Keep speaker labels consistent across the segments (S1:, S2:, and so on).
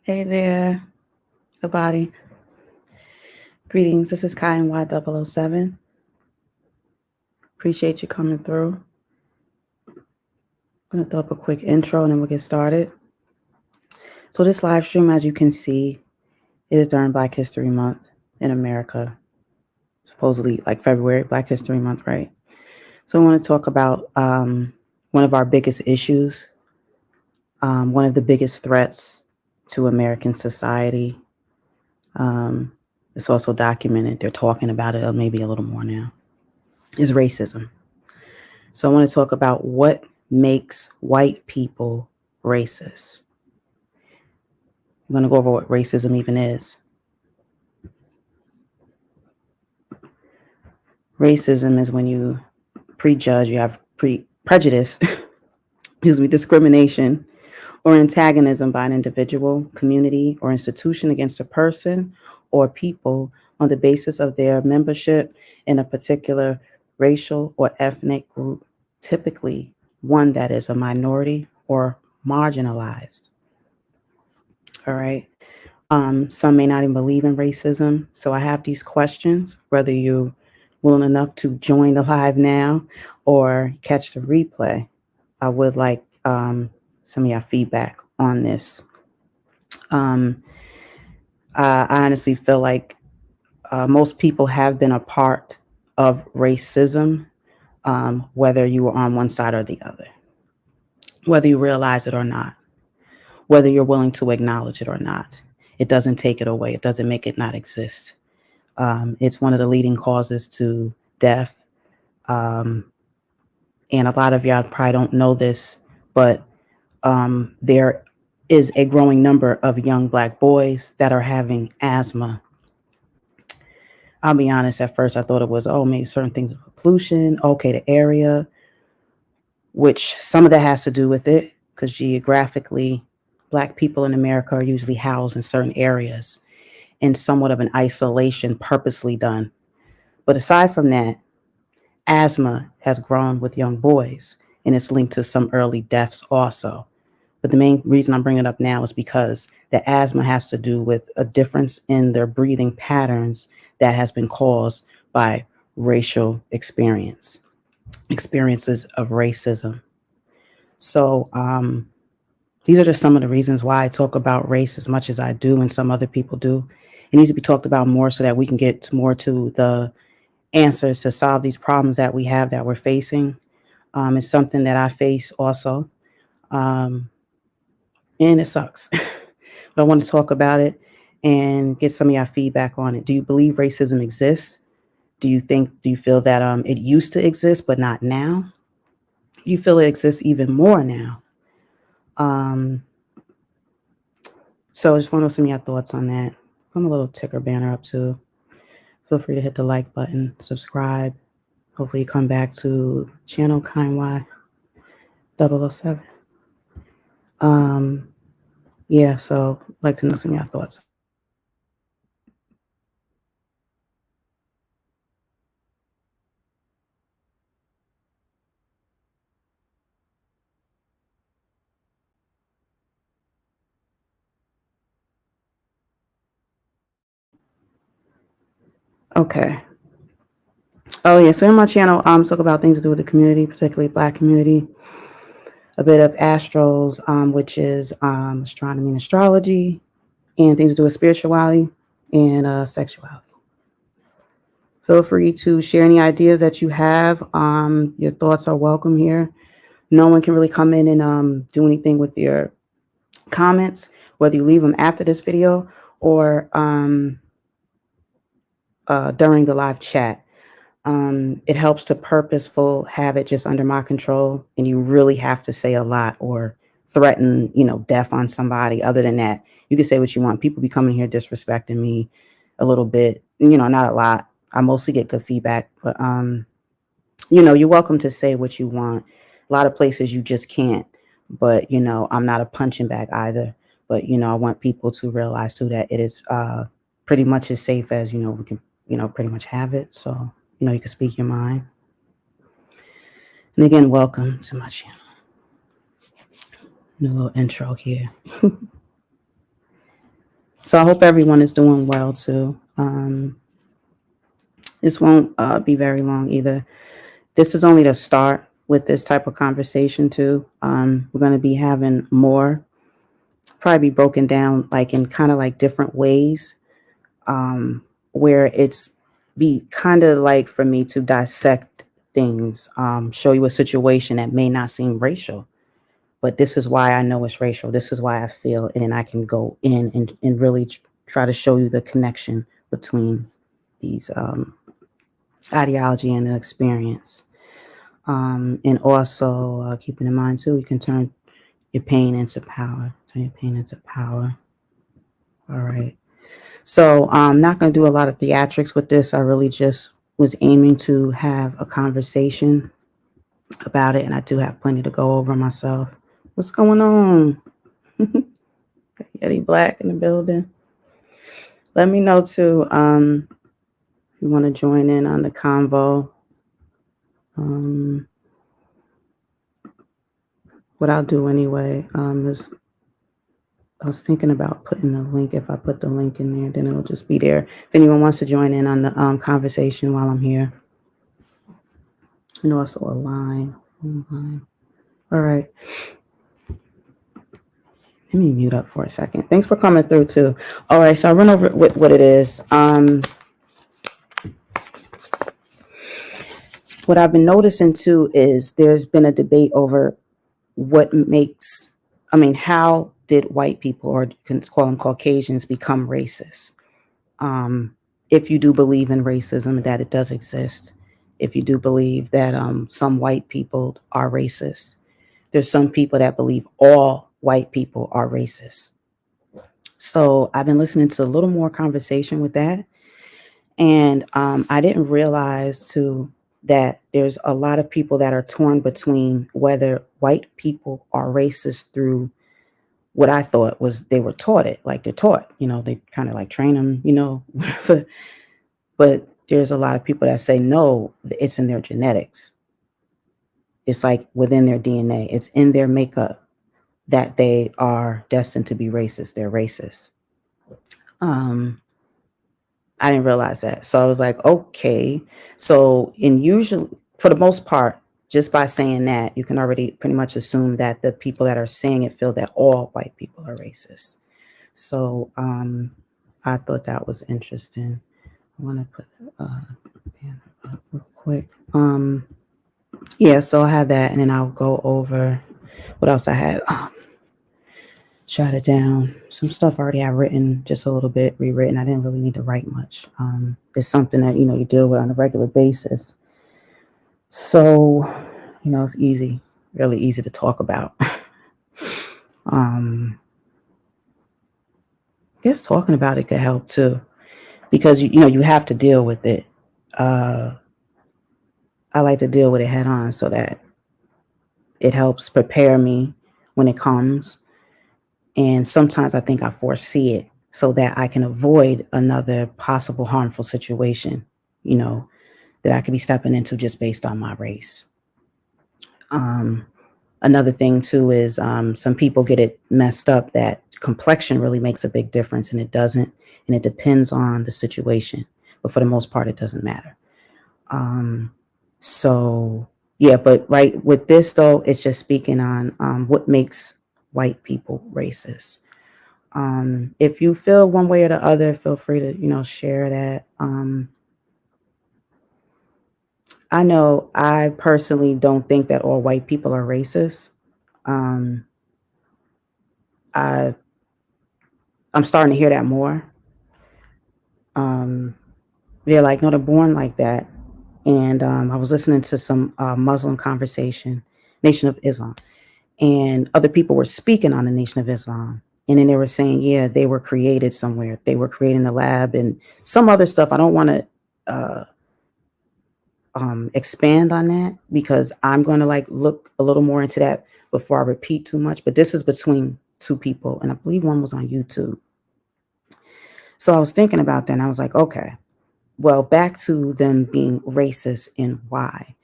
S1: Hey there, everybody. Greetings. This is Kai and Y007. Appreciate you coming through. I'm going to throw up a quick intro and then we'll get started. So, this live stream, as you can see, is during Black History Month in America. Supposedly, like February, Black History Month, right? So, I want to talk about one of our biggest issues, one of the biggest threats to American society. It's also documented. They're talking about it maybe a little more now. Is racism. So I want to talk about what makes white people racist. I'm going to go over what racism even is. Racism is when you prejudge, you have prejudice, discrimination or antagonism by an individual, community, or institution against a person or people on the basis of their membership in a particular racial or ethnic group, typically one that is a minority or marginalized. All right. Some may not even believe in racism. So I have these questions, whether you're willing enough to join the live now or catch the replay. I would like some of your feedback on this. Um, I honestly feel like most people have been a part of racism, whether you were on one side or the other, whether you realize it or not, whether you're willing to acknowledge it or not. It doesn't take it away. It doesn't make it not exist. It's one of the leading causes to death. And a lot of y'all probably don't know this, but there is a growing number of young Black boys that are having asthma. I'll be honest, at first I thought it was, maybe certain things with pollution, okay, the area, which some of that has to do with it, because geographically, Black people in America are usually housed in certain areas in somewhat of an isolation purposely done. But aside from that, asthma has grown with young boys, and it's linked to some early deaths also. But the main reason I'm bringing it up now is because the asthma has to do with a difference in their breathing patterns that has been caused by racial experiences of racism. So these are just some of the reasons why I talk about race as much as I do and some other people do. It needs to be talked about more so that we can get more to the answers to solve these problems that we have that we're facing. It's something that I face also. Um, and it sucks. But I want to talk about it and get some of your feedback on it. Do you believe racism exists? Do you feel that it used to exist, but not now? You feel it exists even more now? Um, so I just want to know some of your thoughts on that. Put a little ticker banner up too. Feel free to hit the like button, subscribe. Hopefully you come back to channel Kind Y 007. Yeah, so I'd like to know some of your thoughts. Okay. Oh yeah, so in my channel, talk about things to do with the community, particularly Black community. A bit of astros, which is astronomy and astrology, and things to do with spirituality and sexuality. Feel free to share any ideas that you have. Your thoughts are welcome here. No one can really come in and do anything with your comments, whether you leave them after this video or during the live chat. It helps to purposeful have it just under my control, and you really have to say a lot or threaten, death on somebody. Other than that, you can say what you want. People be coming here disrespecting me a little bit, not a lot. I mostly get good feedback, but you're welcome to say what you want. A lot of places you just can't, but I'm not a punching bag either. But I want people to realize too that it is pretty much as safe as we can pretty much have it. So you can speak your mind. And again, welcome to my channel. A little intro here. So I hope everyone is doing well too. This won't be very long either. This is only the start with this type of conversation too. We're going to be having more, probably be broken down like in kind of like different ways, where it's be kind of like for me to dissect things, show you a situation that may not seem racial, but this is why I know it's racial. This is why I feel, and then I can go in and really try to show you the connection between these ideology and the experience. And also keeping in mind too, you can turn your pain into power. Turn your pain into power. All right. So I'm not going to do a lot of theatrics with this. I really just was aiming to have a conversation about it, and I do have plenty to go over myself. What's going on? Eddie Black in the building. Let me know too if you want to join in on the convo. What I'll do anyway is I was thinking about putting the link. If I put the link in there, then it'll just be there. If anyone wants to join in on the conversation while I'm here. And also a line. All right. Let me mute up for a second. Thanks for coming through too. All right, so I'll run over what it is. What I've been noticing too is there's been a debate over how did white people, or you can call them Caucasians, become racist? If you do believe in racism, that it does exist, if you do believe that some white people are racist, there's some people that believe all white people are racist. So I've been listening to a little more conversation with that. And I didn't realize too that there's a lot of people that are torn between whether white people are racist through what I thought was they were taught it, like they're taught, they kind of like train them, but there's a lot of people that say, no, it's in their genetics. It's like within their DNA, it's in their makeup that they are destined to be racist. They're racist. I didn't realize that. So I was like, okay. So usually, for the most part, just by saying that, you can already pretty much assume that the people that are saying it feel that all white people are racist. So I thought that was interesting. I want to put up real quick. Yeah, so I had that, and then I'll go over what else I had. Jot it down. Some stuff already I've written, just a little bit rewritten. I didn't really need to write much. It's something that you deal with on a regular basis. So, it's easy, really easy to talk about. I guess talking about it could help too, because you have to deal with it. I like to deal with it head on so that it helps prepare me when it comes. And sometimes I think I foresee it so that I can avoid another possible harmful situation, that I could be stepping into just based on my race. Another thing too is some people get it messed up that complexion really makes a big difference, and it doesn't. And it depends on the situation. But for the most part, it doesn't matter. So, yeah, but right with this, though, it's just speaking on what makes white people racist. If you feel one way or the other, feel free to, share that. I know I personally don't think that all white people are racist. Um, I, I'm starting to hear that more. They're like, no, they're born like that. And I was listening to some Muslim conversation, Nation of Islam, and other people were speaking on the Nation of Islam. And then they were saying, yeah, they were created somewhere. They were created in a lab and some other stuff. I don't want to expand on that because I'm going to like look a little more into that before I repeat too much. But this is between two people, and I believe one was on YouTube. So I was thinking about that, and I was like, okay, well, back to them being racist and why.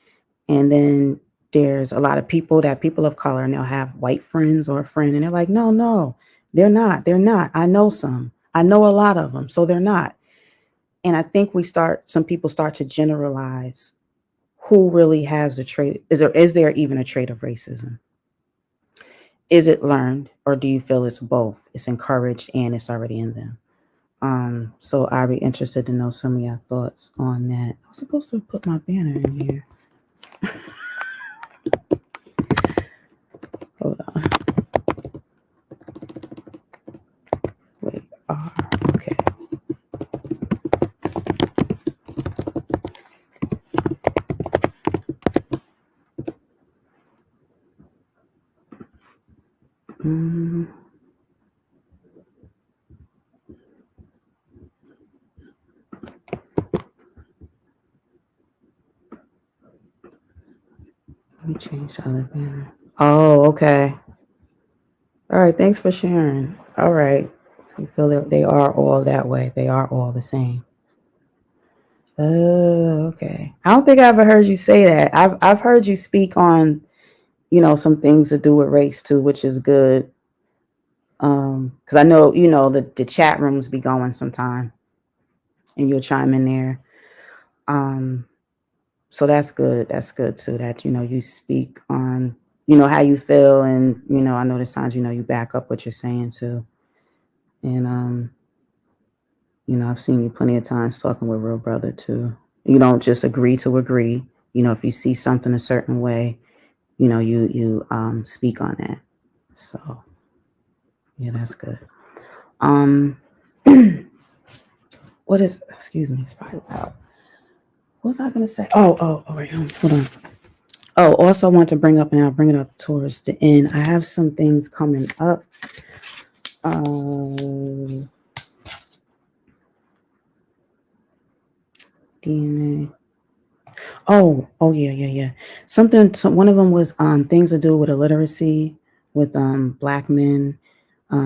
S1: And then there's a lot of people of color, and they'll have white friends or a friend, and they're like, no, they're not. They're not. I know some. I know a lot of them, so they're not. And I think some people start to generalize who really has the trait. Is there even a trait of racism? Is it learned, or do you feel it's both? It's encouraged and it's already in them. So I'd be interested to know some of your thoughts on that. I was supposed to put my banner in here. Hold on. Wait, okay. Mm, Let me change the other banner. Oh, okay. All right. Thanks for sharing. All right. You feel that they are all that way. They are all the same. Oh, okay. I don't think I ever heard you say that. I've heard you speak on, some things to do with race too, which is good. Because I know, the chat rooms be going sometime and you'll chime in there. Um, so that's good. That's good too, that, you speak on, how you feel. And, I know there's times, you back up what you're saying too. And, I've seen you plenty of times talking with Real Brother too. You don't just agree to agree. If you see something a certain way, you speak on that. So yeah, that's good. Um, excuse me, it's probably loud. What was I gonna say? Oh, wait, hold on. Oh, also I want to bring up, and I'll bring it up towards the end. I have some things coming up. DNA. Oh, yeah. One of them was things to do with illiteracy with black men.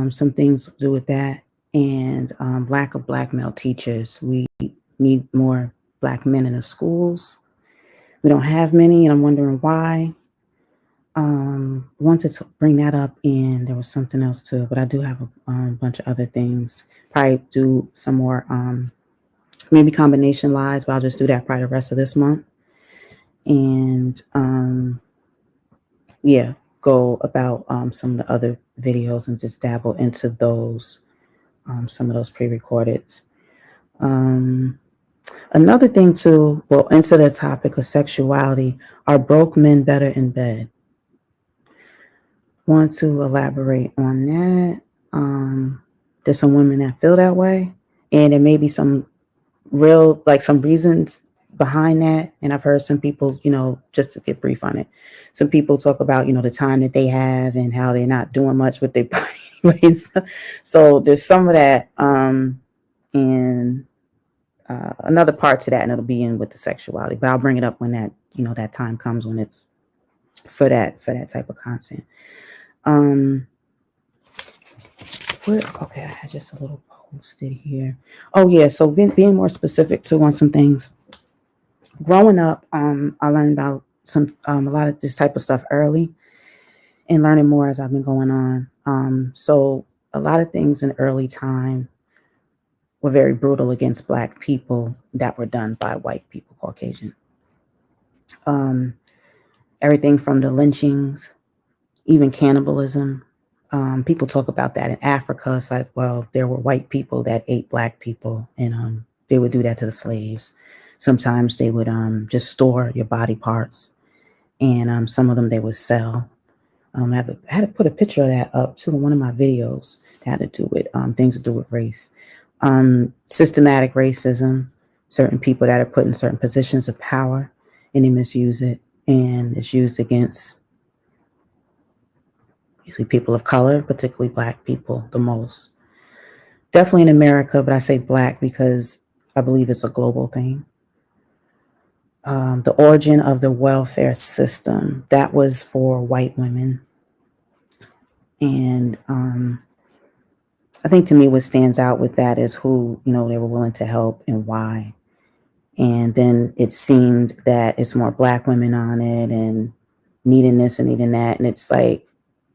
S1: Some things to do with that, and lack of black male teachers. We need more black men in the schools. We don't have many, and I'm wondering why. Wanted to bring that up, and there was something else too, but I do have a bunch of other things. Probably do some more, maybe combination lives, but I'll just do that probably the rest of this month. And yeah, go about some of the other videos and just dabble into those, some of those pre-recorded. Another thing too, well, into the topic of sexuality, are broke men better in bed? Want to elaborate on that. There's some women that feel that way, and there may be some some reasons behind that. And I've heard some people, just to get brief on it, some people talk about, the time that they have and how they're not doing much with their body. So there's some of that. And another part to that, and it'll be in with the sexuality, but I'll bring it up when that time comes, when it's for that type of content. Okay, I had just a little posted here. Oh yeah, so being more specific too on some things. Growing up, I learned about a lot of this type of stuff early, and learning more as I've been going on. So a lot of things in early time were very brutal against Black people that were done by white people, Caucasian. Everything from the lynchings, even cannibalism. People talk about that in Africa. It's like, well, there were white people that ate Black people, and they would do that to the slaves. Sometimes they would just store your body parts, and some of them they would sell. I had to put a picture of that up to one of my videos that had to do with things to do with race. Systematic racism, certain people that are put in certain positions of power, and they misuse it, and it's used against usually people of color, particularly Black people, the most. Definitely in America, but I say Black because I believe it's a global thing. The origin of the welfare system, that was for white women. And I think to me what stands out with that is who, they were willing to help and why. And then it seemed that it's more Black women on it and needing this and needing that. And it's like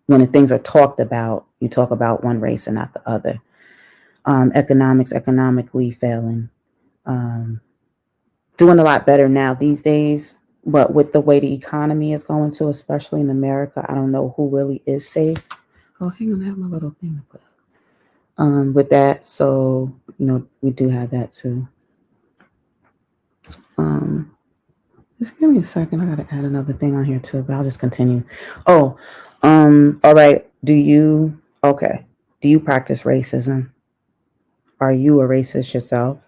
S1: when the things are talked about, you talk about one race and not the other. economically failing. Doing a lot better now these days, but with the way the economy is going to, especially in America, I don't know who really is safe. Oh, hang on, I have my little thing to put up. With that, so we do have that too. Just give me a second. I gotta add another thing on here too, but I'll just continue. Oh, all right. Do you practice racism? Are you a racist yourself?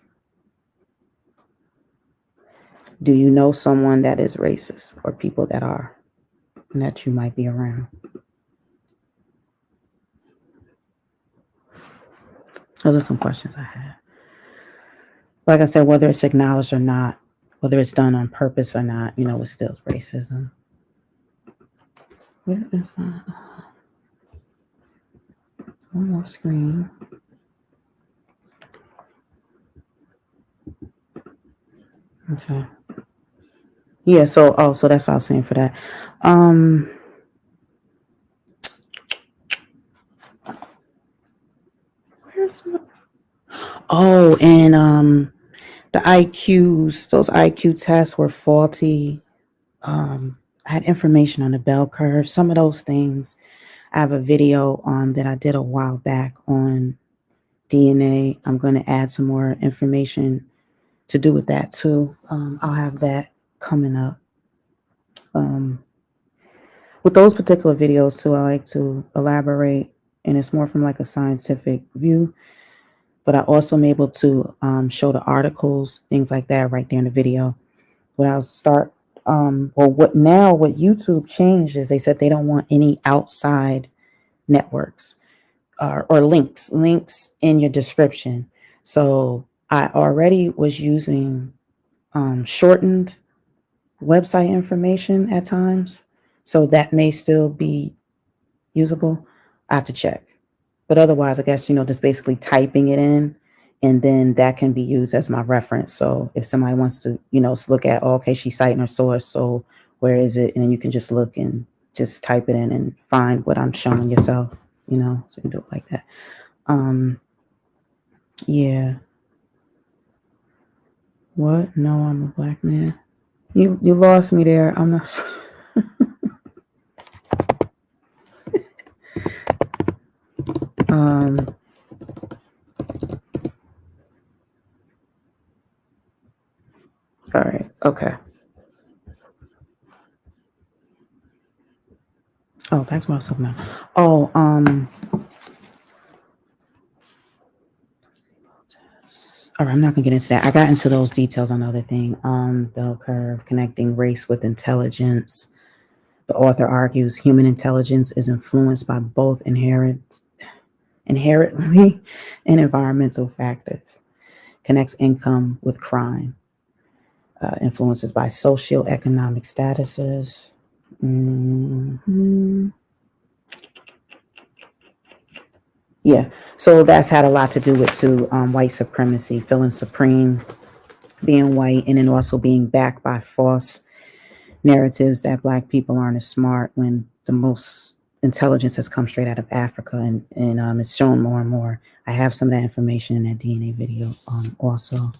S1: Do you know someone that is racist or people that are and that you might be around? Those are some questions I had. Like I said, whether it's acknowledged or not, whether it's done on purpose or not, it's still racism. Where is that? One more screen. Okay. Yeah, so that's what I was saying for that. Where's my and the IQs, those IQ tests were faulty. I had information on the bell curve. Some of those things, I have a video that I did a while back on DNA. I'm going to add some more information to do with that too. I'll have that coming up. With those particular videos too, I like to elaborate, and it's more from like a scientific view. But I also am able to show the articles, things like that, right there in the video. What I'll start, what YouTube changed is they said they don't want any outside networks or links in your description. So I already was using shortened website information at times, so that may still be usable. I have to check. But otherwise, I guess, just basically typing it in, and then that can be used as my reference. So if somebody wants to, look at, okay, she's citing her source, so where is it? And then you can just look and just type it in and find what I'm showing yourself, so you can do it like that. Yeah. What? No, I'm a black man. You lost me there. I'm not sure. All right. Okay. Oh, that's what I was talking about. Oh, all right, I'm not gonna get into that. I got into those details on the other thing. Bell curve, connecting race with intelligence. The author argues human intelligence is influenced by both inherently and environmental factors. Connects income with crime. Influences by socioeconomic statuses. Yeah, so that's had a lot to do with too, white supremacy, feeling supreme, being white, and then also being backed by false narratives that black people aren't as smart when the most intelligence has come straight out of Africa, and it's shown more and more. I have some of that information in that DNA video also.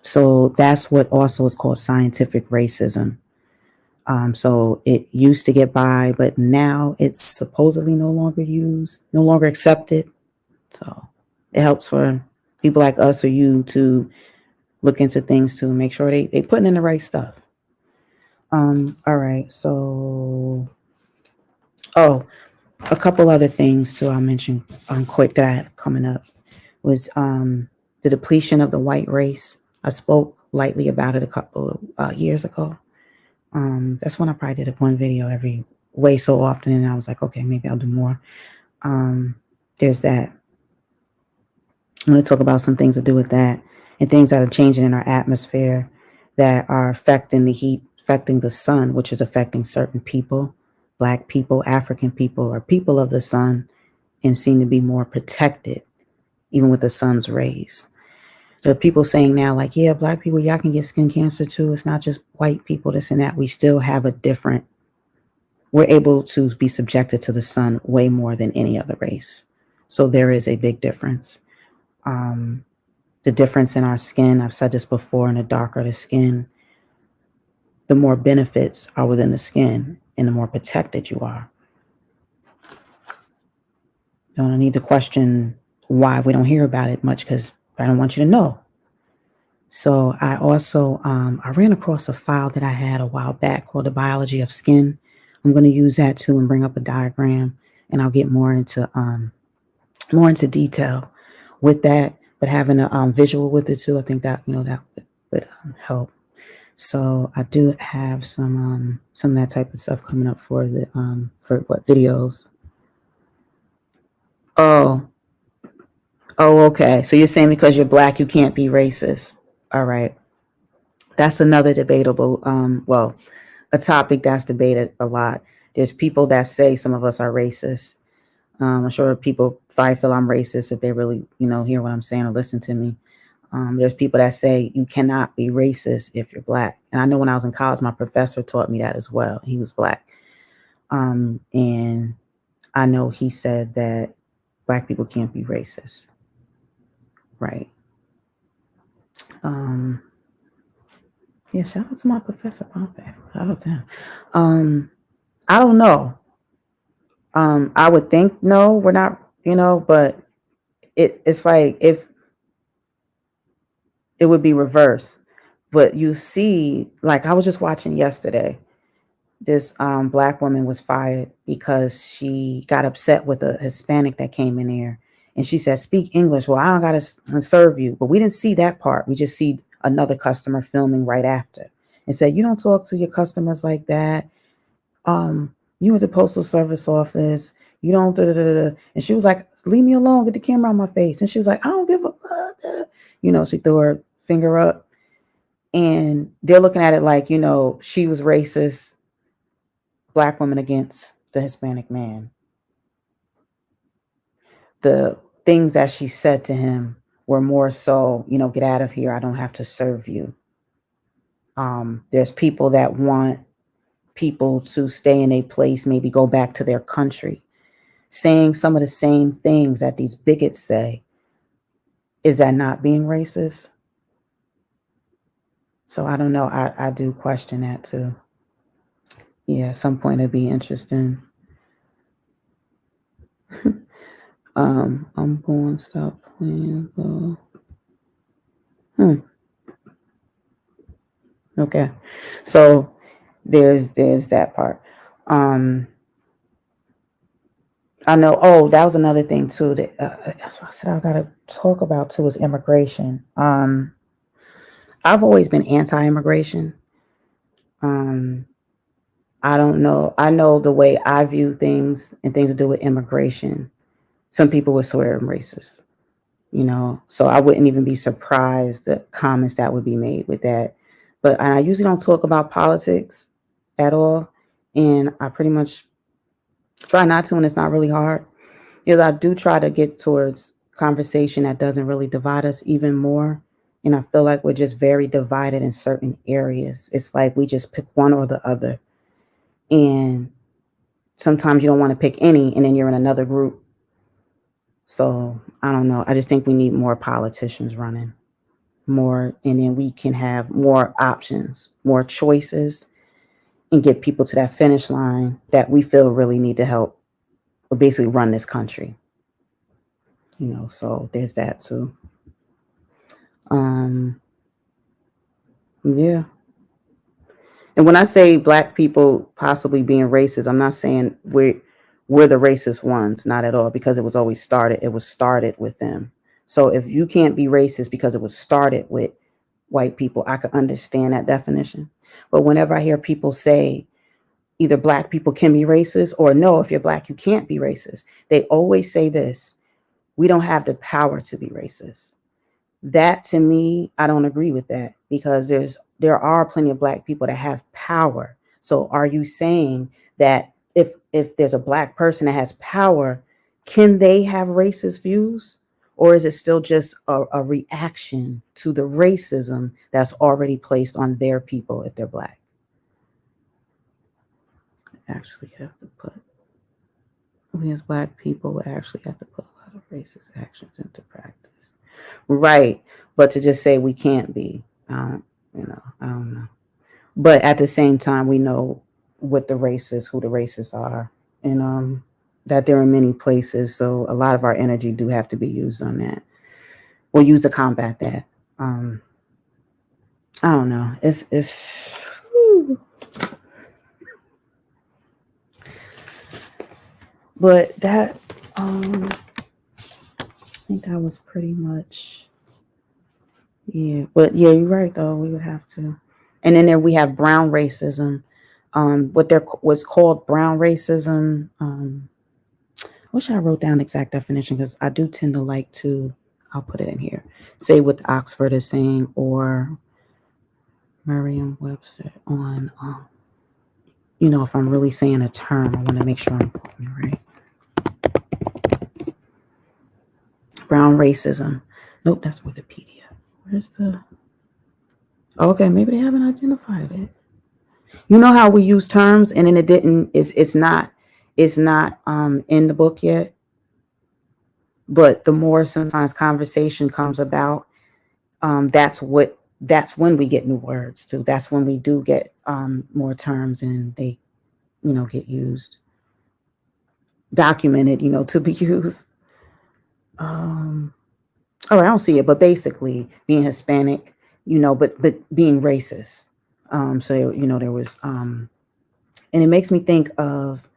S1: So that's what also is called scientific racism. So it used to get by, but now it's supposedly no longer used, no longer accepted. So it helps for people like us or you to look into things to make sure they putting in the right stuff. All right. So, a couple other things too I'll mention quick that I have coming up was the depletion of the white race. I spoke lightly about it a couple of years ago. That's when I probably did one video every way so often, and I was like, okay, maybe I'll do more. There's that. I'm going to talk about some things to do with that and things that are changing in our atmosphere that are affecting the heat, affecting the sun, which is affecting certain people, black people, African people, or people of the sun, and seem to be more protected even with the sun's rays. There are people saying now, like, yeah, black people, y'all can get skin cancer too. It's not just white people, this and that. We still have we're able to be subjected to the sun way more than any other race. So there is a big difference. The difference in our skin, I've said this before, and the darker the skin, the more benefits are within the skin and the more protected you are. You don't need to question why we don't hear about it much because I don't want you to know. So I also I ran across a file that I had a while back called The Biology of Skin. I'm going to use that too and bring up a diagram, and I'll get more into detail with that. But having a visual with it too, I think that that would help. So I do have some of that type of stuff coming up for the for what videos. Oh, oh, okay. So you're saying because you're black, you can't be racist. All right. That's another debatable, well, a topic that's debated a lot. There's people that say some of us are racist. I'm sure people probably feel I'm racist if they really, hear what I'm saying or listen to me. There's people that say you cannot be racist if you're black. And I know when I was in college, my professor taught me that as well. He was black. And I know he said that black people can't be racist. Right. Yeah, shout out to my professor, Pompey. Shout out to him. I don't know. I would think no, we're not, but it's like if it would be reversed. But you see, like I was just watching yesterday, this black woman was fired because she got upset with a Hispanic that came in there, and she said, "Speak English." Well, I don't gotta serve you, but we didn't see that part. We just see another customer filming right after and said, "You don't talk to your customers like that. You at the postal service office. You don't." Da, da, da, da. And she was like, "Leave me alone. Get the camera on my face." And she was like, "I don't give a fuck." She threw her finger up, and they're looking at it like, she was racist, black woman against the Hispanic man. The things that she said to him were more so, get out of here. I don't have to serve you. There's people that want people to stay in a place, maybe go back to their country, saying some of the same things that these bigots say. Is that not being racist? So I don't know. I do question that too. Yeah, at some point it'd be interesting. I'm going to stop playing though. Okay. So there's that part. I know. Oh, that was another thing too. That's what I said I gotta talk about too is immigration. I've always been anti-immigration. Um, I don't know. I know the way I view things and things to do with immigration. Some people would swear I'm racist. So I wouldn't even be surprised the comments that would be made with that. But I usually don't talk about politics at all, and I pretty much try not to, and it's not really hard. I do try to get towards conversation that doesn't really divide us even more. And I feel like we're just very divided in certain areas. It's like we just pick one or the other. And sometimes you don't want to pick any, and then you're in another group. So I don't know. I just think we need more politicians running more, and then we can have more options, more choices, and get people to that finish line that we feel really need to help or basically run this country. So there's that too. Yeah. And when I say black people possibly being racist, I'm not saying we're the racist ones, not at all, because it was started with them. So if you can't be racist because it was started with white people, I could understand that definition. But whenever I hear people say either black people can be racist or no, if you're black, you can't be racist, they always say this: we don't have the power to be racist. That to me, I don't agree with that, because there are plenty of black people that have power. So are you saying that if there's a black person that has power, can they have racist views? Or is it still just a reaction to the racism that's already placed on their people if they're black? Actually have to put, we as black people actually have to put a lot of racist actions into practice. Right. But to just say we can't be, I don't know. But at the same time, we know what the racists, who the racists are, and that they're in many places. So a lot of our energy do have to be used on that. Or used to combat that. Um, I don't know. Whew. But that I think that was pretty much, yeah. But yeah, you're right though. We would have to, and then there we have brown racism. What there was called brown racism. I wish I wrote down the exact definition because I do tend to like to. I'll put it in here. Say what Oxford is saying or Merriam-Webster on. If I'm really saying a term, I want to make sure I'm putting it right. Brown racism. Nope, that's Wikipedia. Where's the? Okay, maybe they haven't identified it. You know how we use terms and then it didn't. It's not in the book yet. But the more sometimes conversation comes about, that's when we get new words too. That's when we do get more terms and they get used, documented, to be used. All right, I don't see it, but basically being Hispanic, but being racist. So there was and it makes me think of,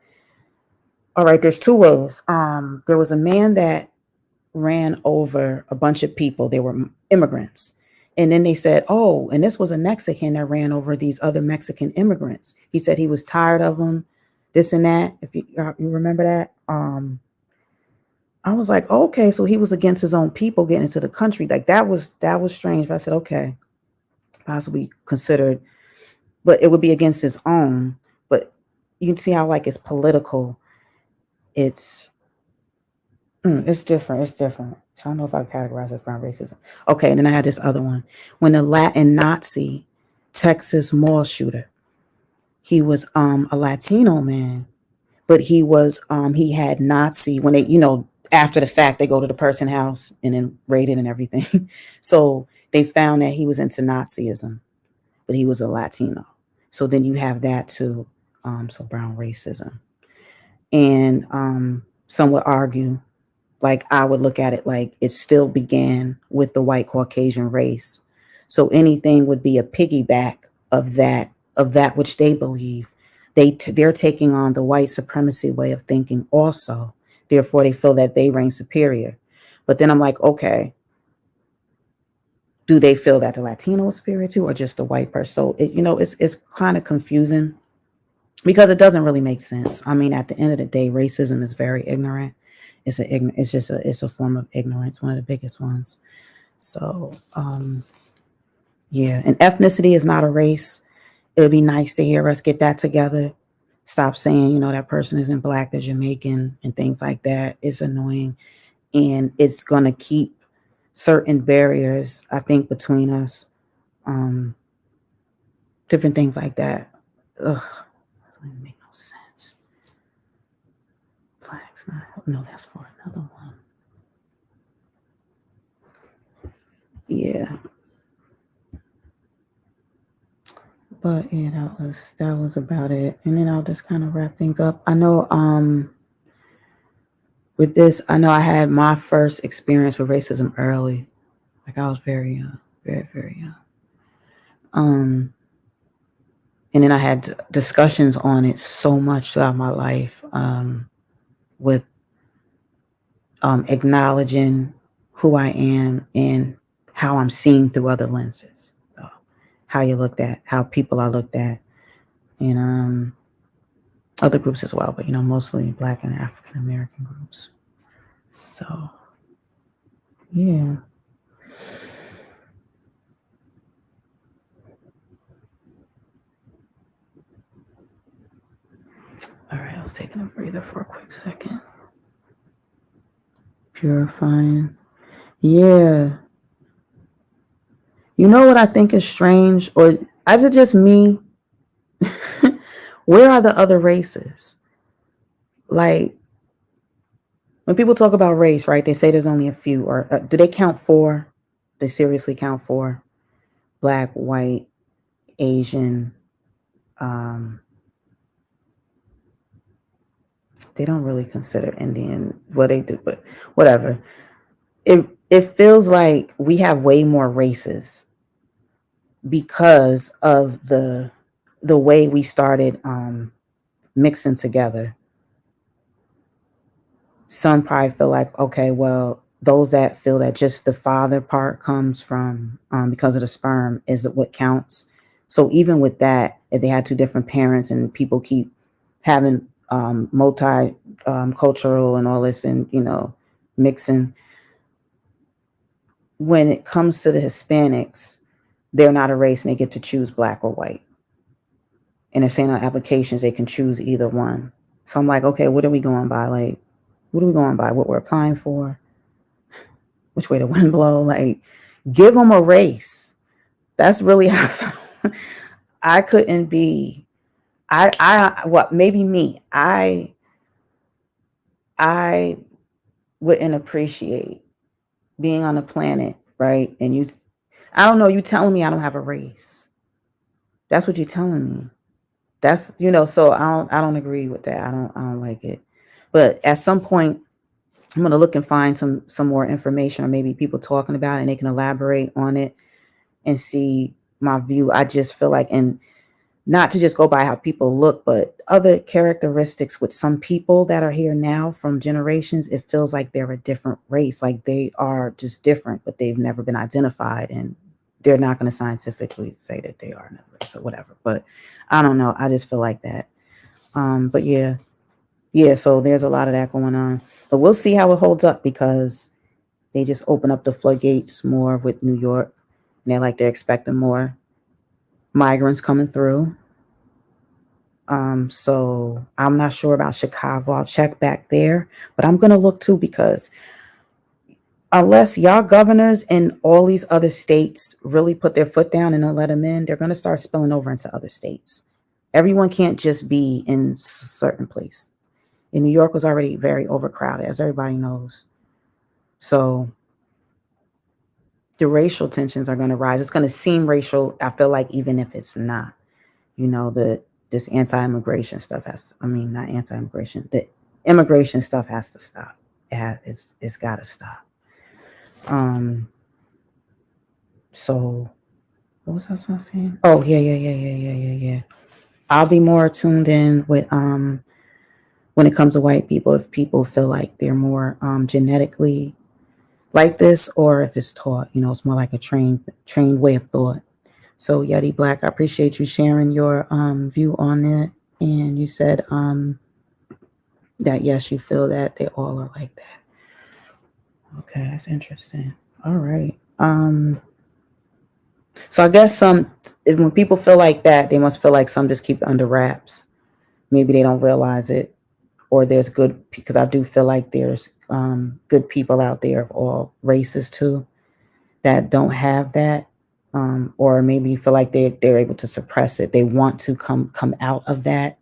S1: all right, there's two ways. There was a man that ran over a bunch of people. They were immigrants. And then they said, oh, and this was a Mexican that ran over these other Mexican immigrants. He said he was tired of them, this and that. If you remember that, I was like, okay, so he was against his own people getting into the country. Like that was strange. But I said, okay, possibly considered, but it would be against his own. But you can see how like it's political. It's different. It's different. So I don't know if I categorize as brown racism. Okay, and then I had this other one. When the Latin Nazi Texas mall shooter, he was a Latino man, but he had Nazi when they, after the fact they go to the person's house and then raid it and everything. So they found that he was into Nazism, but he was a Latino. So then you have that too. So brown racism. And some would argue, like I would look at it like it still began with the white Caucasian race. So anything would be a piggyback of that which they believe. They're taking on the white supremacy way of thinking also. Therefore, they feel that they reign superior. But then I'm like, okay, do they feel that the Latino is superior too, or just the white person? So it's kind of confusing because it doesn't really make sense. I mean, at the end of the day, racism is very ignorant. It's a form of ignorance, one of the biggest ones. So yeah, and ethnicity is not a race. It would be nice to hear us get that together. Stop saying, that person isn't black, they're Jamaican and things like that. It's annoying. And it's gonna keep certain barriers, I think, between us. Different things like that. Ugh, that doesn't make no sense. Blacks not, no, that's for another one. Yeah. But yeah, that was about it. And then I'll just kind of wrap things up. I know with this, I know I had my first experience with racism early. Like I was very young, very, very young. And then I had discussions on it so much throughout my life, with acknowledging who I am and how I'm seen through other lenses. So how you looked at, how people are looked at, and other groups as well, but mostly Black and African American groups. So yeah. All right, I was taking a breather for a quick second. Purifying. Yeah. You know what I think is strange, or is it just me? Where are the other races? Like When people talk about race, right, they say there's only a few, or do they count four? They seriously count four: black, white, Asian. Um, they don't really consider Indian. Well, they do, but whatever. It feels like we have way more races because of the way we started mixing together. Some probably feel like, okay, well, those that feel that just the father part comes from because of the sperm is what counts. So even with that, if they had two different parents and people keep having multi cultural and all this and mixing, when it comes to the Hispanics, they're not a race and they get to choose black or white. And they're saying on applications they can choose either one. So I'm like, okay, what are we going by? Like, what are we going by? What we're applying for? Which way the wind blow? Like, give them a race. That's really how I felt. I couldn't be. What? Maybe me. I wouldn't appreciate being on a planet, right? And you, I don't know. You telling me I don't have a race? That's what you're telling me. That's So I don't agree with that. I don't like it. But at some point, I'm gonna look and find some more information, or maybe people talking about it and they can elaborate on it and see my view. I just feel like, and not to just go by how people look, but other characteristics with some people that are here now from generations, it feels like they're a different race. Like they are just different, but they've never been identified, and they're not going to scientifically say that they are another race or whatever. But I don't know. I just feel like that. But yeah. So there's a lot of that going on. But we'll see how it holds up because they just open up the floodgates more with New York. And they're expecting more migrants coming through. So I'm not sure about Chicago. I'll check back there, but I'm gonna look too because unless y'all governors in all these other states really put their foot down and don't let them in, they're gonna start spilling over into other states. Everyone can't just be in certain place. And New York was already very overcrowded, as everybody knows. So the racial tensions are going to rise. It's going to seem racial, I feel like, even if it's not. This anti-immigration stuff I mean, not anti-immigration, the immigration stuff has to stop. It's got to stop. So what was I saying? Oh, yeah. I'll be more tuned in with when it comes to white people, if people feel like they're more genetically like this, or if it's taught. It's more like a trained way of thought. So Yeti Black, I appreciate you sharing your view on it. And you said that yes, you feel that they all are like that. Okay, that's interesting. All right. So I guess when people feel like that, they must feel like some just keep it under wraps. Maybe they don't realize it, or there's good, because I do feel like there's good people out there of all races too that don't have that, or maybe you feel like they're able to suppress it. They want to come out of that.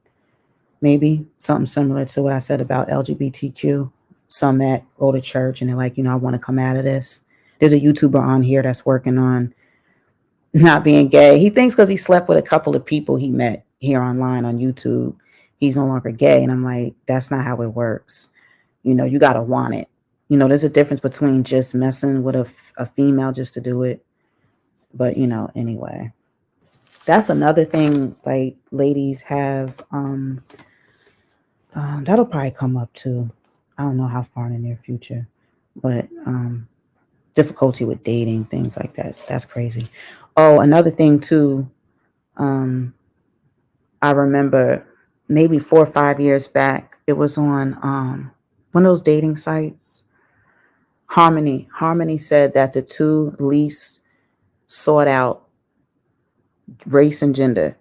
S1: Maybe something similar to what I said about LGBTQ. Some that go to church and they're like, I want to come out of this. There's a YouTuber on here that's working on not being gay. He thinks because he slept with a couple of people he met here online on YouTube, he's no longer gay. And I'm like, that's not how it works. You got to want it. There's a difference between just messing with a female just to do it. But, anyway, that's another thing, like ladies have, that'll probably come up too. I don't know how far in the near future, but difficulty with dating, things like that. That's crazy. Oh, another thing too. I remember maybe 4 or 5 years back, it was on one of those dating sites. Harmony. Harmony said that the two least sought out race and gender.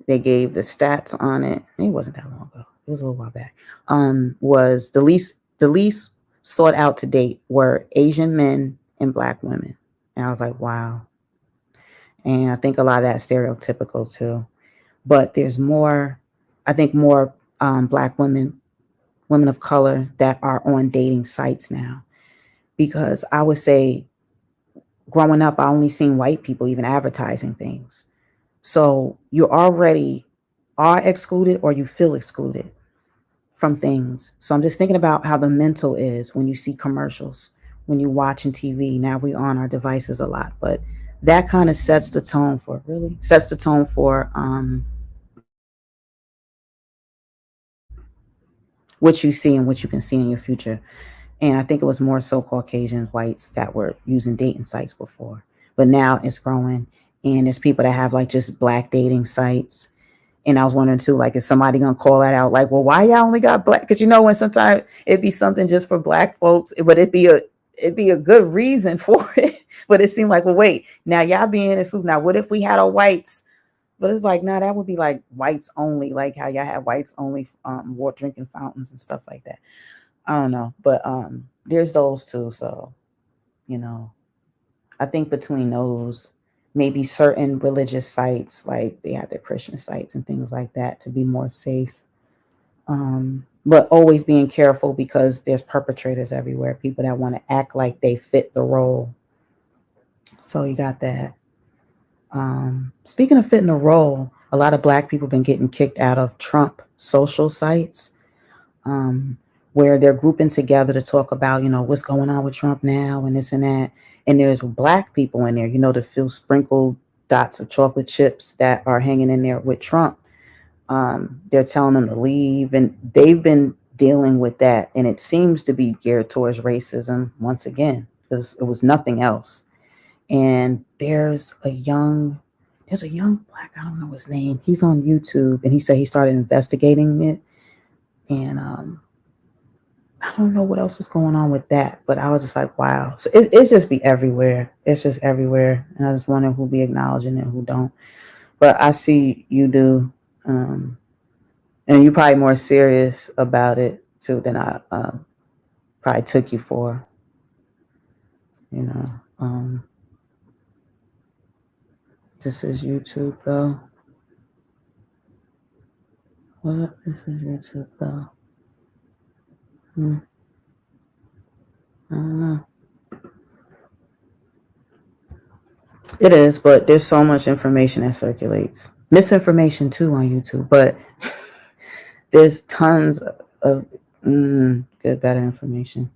S1: They gave the stats on it. It wasn't that long ago. It was a little while back. Was the least sought out to date were Asian men and black women. And I was like, wow. And I think a lot of that stereotypical too. But there's more, I think more black women women of color that are on dating sites now. Because I would say growing up, I only seen white people even advertising things. So you already are excluded or you feel excluded from things. So I'm just thinking about how the mental is when you see commercials, when you're watching TV. Now we on our devices a lot, but that kind of sets the tone for what you see and what you can see in your future. And I think it was more so Caucasians, whites that were using dating sites before, but now it's growing. And there's people that have like just black dating sites. And I was wondering too, like, is somebody gonna call that out? Like, well, why y'all only got black? Because you know, when sometimes it'd be something just for black folks, but it'd be a good reason for it. But it seemed like, well, wait, now y'all being exclusive. Now, what if we had a whites? But it's like, nah, that would be like whites only, like how y'all have whites only water drinking fountains and stuff like that. I don't know, but there's those too. So you know, I think between those, maybe certain religious sites, like they have their Christian sites and things like that, to be more safe. But always being careful because there's perpetrators everywhere, people that want to act like they fit the role. So you got that. Speaking of fitting the role, a lot of black people been getting kicked out of Trump social sites, um, where they're grouping together to talk about, what's going on with Trump now and this and that. And there's black people in there, to feel sprinkled dots of chocolate chips that are hanging in there with Trump. They're telling them to leave, and they've been dealing with that. And it seems to be geared towards racism once again, because it was nothing else. And there's a young black, I don't know his name. He's on YouTube, and he said he started investigating it. And I don't know what else was going on with that, but I was just like, wow. So it's just be everywhere. It's just everywhere. And I just wonder who be acknowledging it, who don't. But I see you do. And you probably more serious about it too than I probably took you for, you know. This is YouTube though. What? This is YouTube though. Hmm. I don't know. It is, but there's so much information that circulates. Misinformation too on YouTube, but there's tons of good, better information.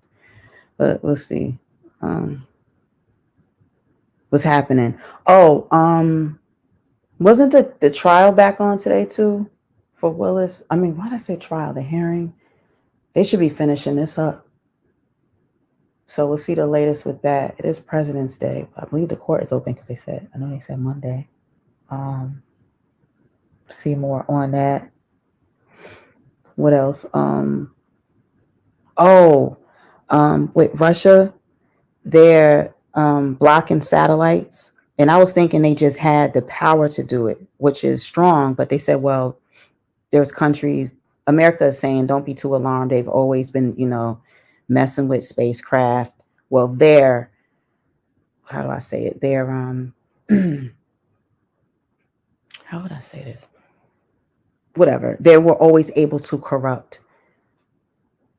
S1: But we'll see. Um, what's happening? Oh, wasn't the trial back on today too for Willis? I mean, why did I say trial? The hearing. They should be finishing this up. So we'll see the latest with that. It is President's Day. I believe the court is open because I know they said Monday. Um, see more on that. What else? Oh, with Russia, they're blocking satellites. And I was thinking they just had the power to do it, which is strong. But they said, well, there's countries, America is saying, don't be too alarmed. They've always been, messing with spacecraft. Well, how do I say it? They're, how would I say this? Whatever. They were always able to corrupt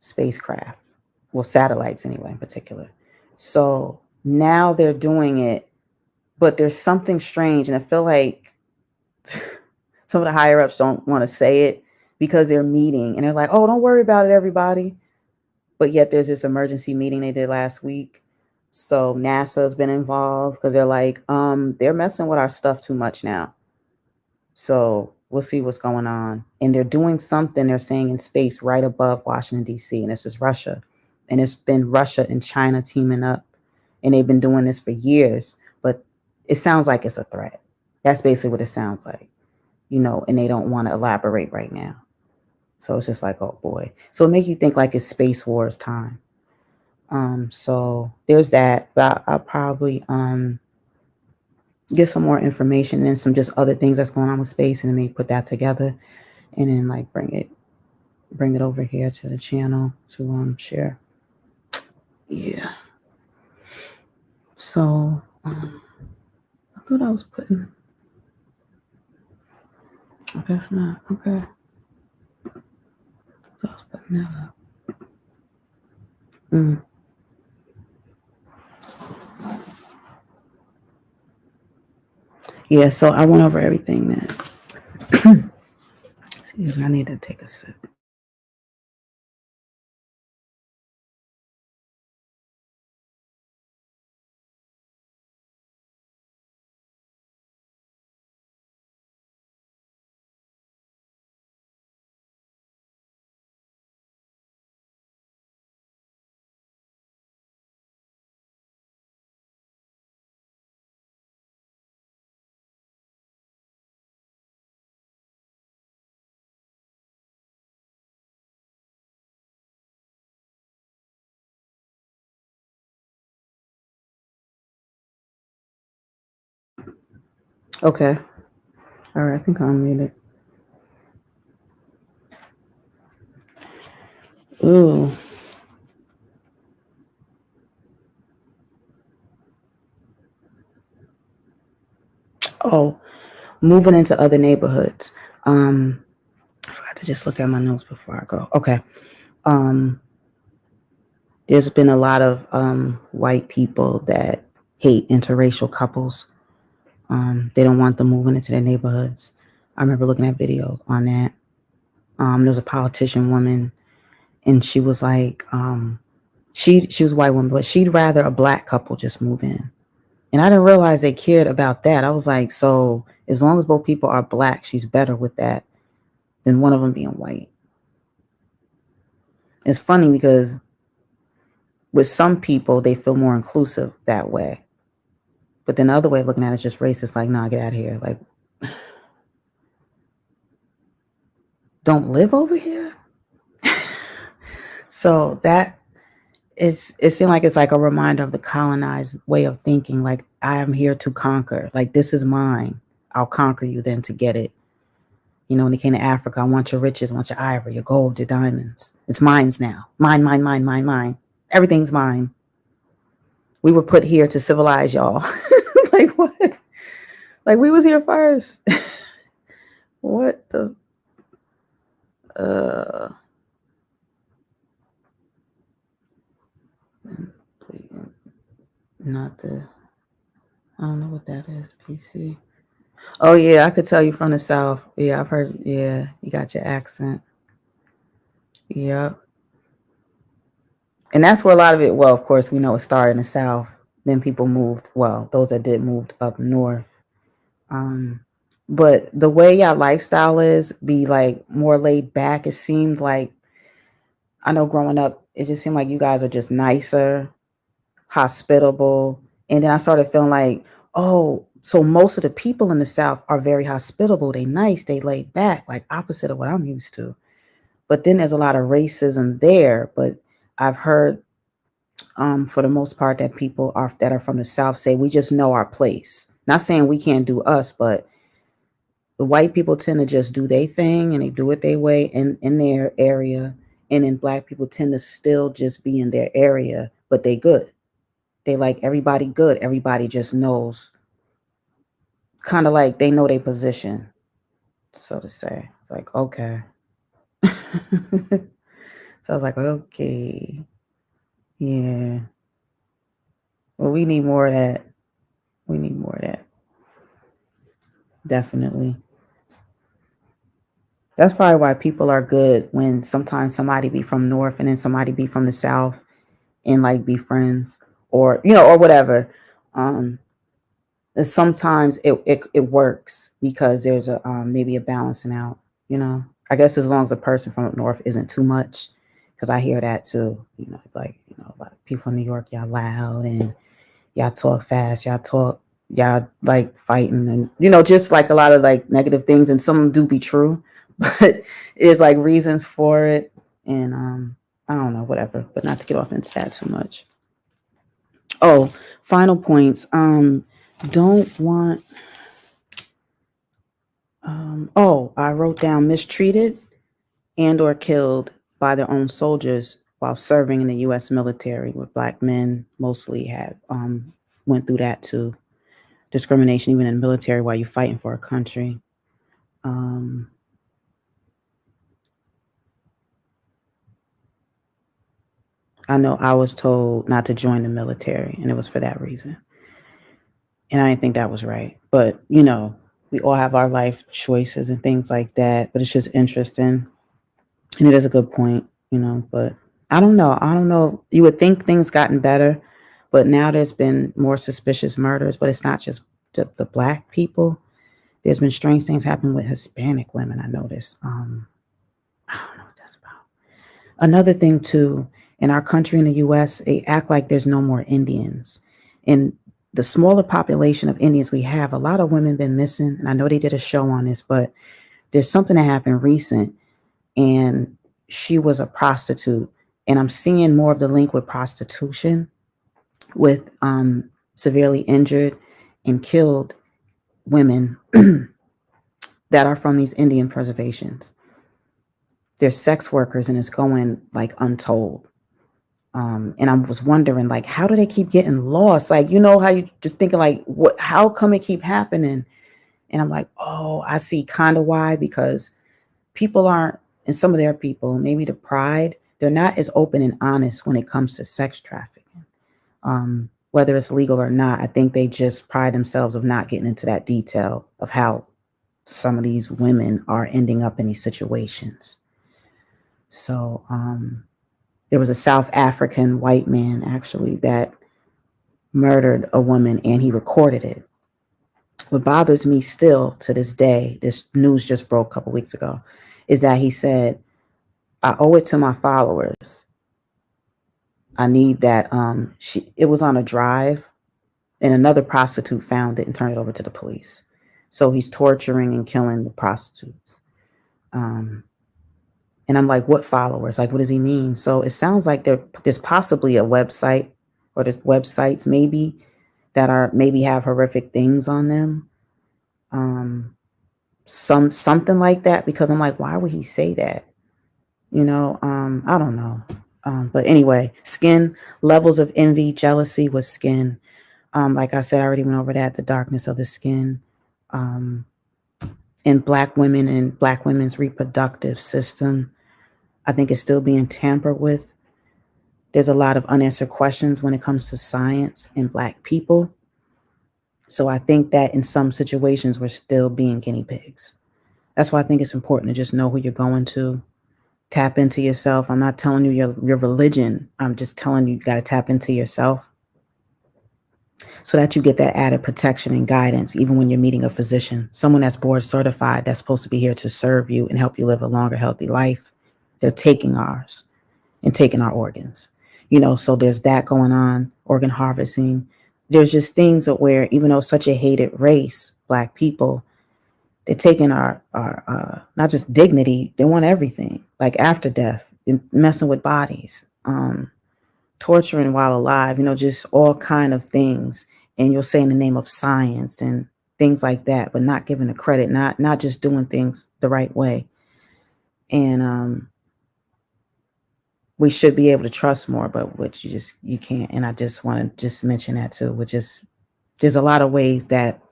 S1: spacecraft, well, satellites anyway, in particular. So now they're doing it, but there's something strange. And I feel like some of the higher ups don't want to say it because they're meeting and they're like, oh, don't worry about it, everybody. But yet there's this emergency meeting they did last week. So NASA's been involved because they're like, they're messing with our stuff too much now. So we'll see what's going on. And they're doing something, they're saying, in space right above Washington, D.C. And this is Russia. And it's been Russia and China teaming up. And they've been doing this for years. But it sounds like it's a threat. That's basically what it sounds like, and they don't want to elaborate right now. So it's just like, oh boy. So it makes you think like it's Space Wars time. So there's that. But I'll probably get some more information and some just other things that's going on with space, and then maybe put that together and then like bring it over here to the channel to share. Yeah. So I thought I was putting, I guess not. Okay. I thought I was putting that up. Mm. Yeah, so I went over everything that. Excuse me, I need to take a sip. Okay. All right, I think I'll read it. Ooh. Oh, moving into other neighborhoods. Um, I forgot to just look at my notes before I go. Okay. Um, there's been a lot of white people that hate interracial couples. They don't want them moving into their neighborhoods. I remember looking at videos on that. There's a politician woman, and she was like, she was a white woman, but she'd rather a black couple just move in. And I didn't realize they cared about that. I was like, so as long as both people are black, she's better with that than one of them being white. It's funny because with some people, they feel more inclusive that way. But then the other way of looking at it is just racist, like, nah, get out of here. Like, don't live over here. So that it seemed like it's like a reminder of the colonized way of thinking. Like, I am here to conquer. Like, this is mine. I'll conquer you then to get it. You know, when they came to Africa, I want your riches, I want your ivory, your gold, your diamonds. It's mine's now. Mine, mine, mine, mine, mine. Everything's mine. We were put here to civilize y'all. Like what? Like we was here first. What the uh please, not the I don't know what that is, PC. Oh yeah, I could tell you from the South. Yeah, I've heard yeah, you got your accent. Yeah. And that's where a lot of it, well, of course, we know it started in the South. Then people moved, well, those that did moved up north. Um, but the way y'all lifestyle is be like more laid back. It seemed like I know growing up, it just seemed like you guys are just nicer, hospitable. And then I started feeling like, oh, so most of the people in the South are very hospitable. They nice, they laid back, like opposite of what I'm used to. But then there's a lot of racism there. But I've heard for the most part that people are that are from the South say we just know our place. Not saying we can't do us, but the white people tend to just do their thing and they do it their way in their area. And then black people tend to still just be in their area, but they good. They like everybody good. Everybody just knows, kind of like they know their position, so to say. It's like, okay. So I was like, okay, yeah. Well, we need more of that. We need more of that. Definitely. That's probably why people are good when sometimes somebody be from north and then somebody be from the south and like be friends or or whatever. Um and sometimes it works because there's a maybe a balancing out, I guess as long as a person from up north isn't too much, because I hear that too, like a lot of people from New York, y'all loud and y'all talk fast, y'all like fighting and just like a lot of like negative things, and some do be true, but it's like reasons for it, and I don't know, whatever, but not to get off into that too much. Oh, final points. Don't want. Oh, I wrote down mistreated and or killed by their own soldiers while serving in the U.S. military, where black men mostly have went through that too. Discrimination even in the military while you're fighting for a country. Um, I know I was told not to join the military, and it was for that reason. And I didn't think that was right. But, we all have our life choices and things like that. But it's just interesting. And it is a good point, but I don't know. I don't know. You would think things gotten better, but now there's been more suspicious murders, but it's not just the black people. There's been strange things happen with Hispanic women, I noticed. I don't know what that's about. Another thing too, in our country in the US, they act like there's no more Indians. And the smaller population of Indians we have, a lot of women been missing. And I know they did a show on this, but there's something that happened recent, and she was a prostitute. And I'm seeing more of the link with prostitution, with severely injured and killed women that are from these Indian preservations. They're sex workers, and it's going like untold. And I was wondering, like, how do they keep getting lost? Like, how you just thinking, like, what? How come it keep happening? And I'm like, oh, I see kind of why, because people aren't, and some of their people, maybe the pride, they're not as open and honest when it comes to sex trafficking. Whether it's legal or not, I think they just pride themselves of not getting into that detail of how some of these women are ending up in these situations. So there was a South African white man actually that murdered a woman, and he recorded it. What bothers me still to this day, this news just broke a couple weeks ago, is that he said, I owe it to my followers. I need that. It was on a drive, and another prostitute found it and turned it over to the police. So he's torturing and killing the prostitutes. And I'm like, what followers? Like, what does he mean? So it sounds like there's possibly a website, or there's websites maybe that are maybe have horrific things on them. Something like that, because I'm like, why would he say that? I don't know. But anyway, skin, levels of envy, jealousy with skin. Like I said, I already went over that, the darkness of the skin. In black women and black women's reproductive system, I think it's still being tampered with. There's a lot of unanswered questions when it comes to science and black people. So I think that in some situations, we're still being guinea pigs. That's why I think it's important to just know who you're going to. Tap into yourself. I'm not telling you your religion. I'm just telling you got to tap into yourself so that you get that added protection and guidance, even when you're meeting a physician, someone that's board certified, that's supposed to be here to serve you and help you live a longer, healthy life. They're taking ours and taking our organs, so there's that going on, organ harvesting. There's just things that where, even though it's such a hated race, black people, they're taking our not just dignity, they want everything, like after death, messing with bodies, torturing while alive, just all kind of things. And you'll say in the name of science and things like that, but not giving the credit, not just doing things the right way. And we should be able to trust more, but which you can't. And I just want to just mention that too, which is, there's a lot of ways that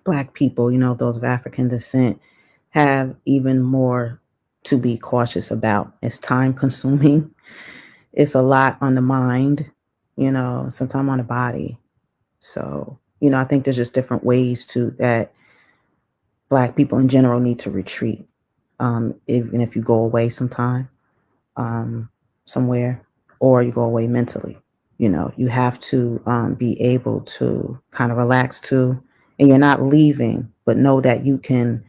S1: black people, those of African descent, have even more to be cautious about. It's time consuming. It's a lot on the mind, sometimes on the body. So, I think there's just different ways that black people in general need to retreat. Even if you go away sometime, somewhere, or you go away mentally, you have to be able to kind of relax too. And you're not leaving, but know that you're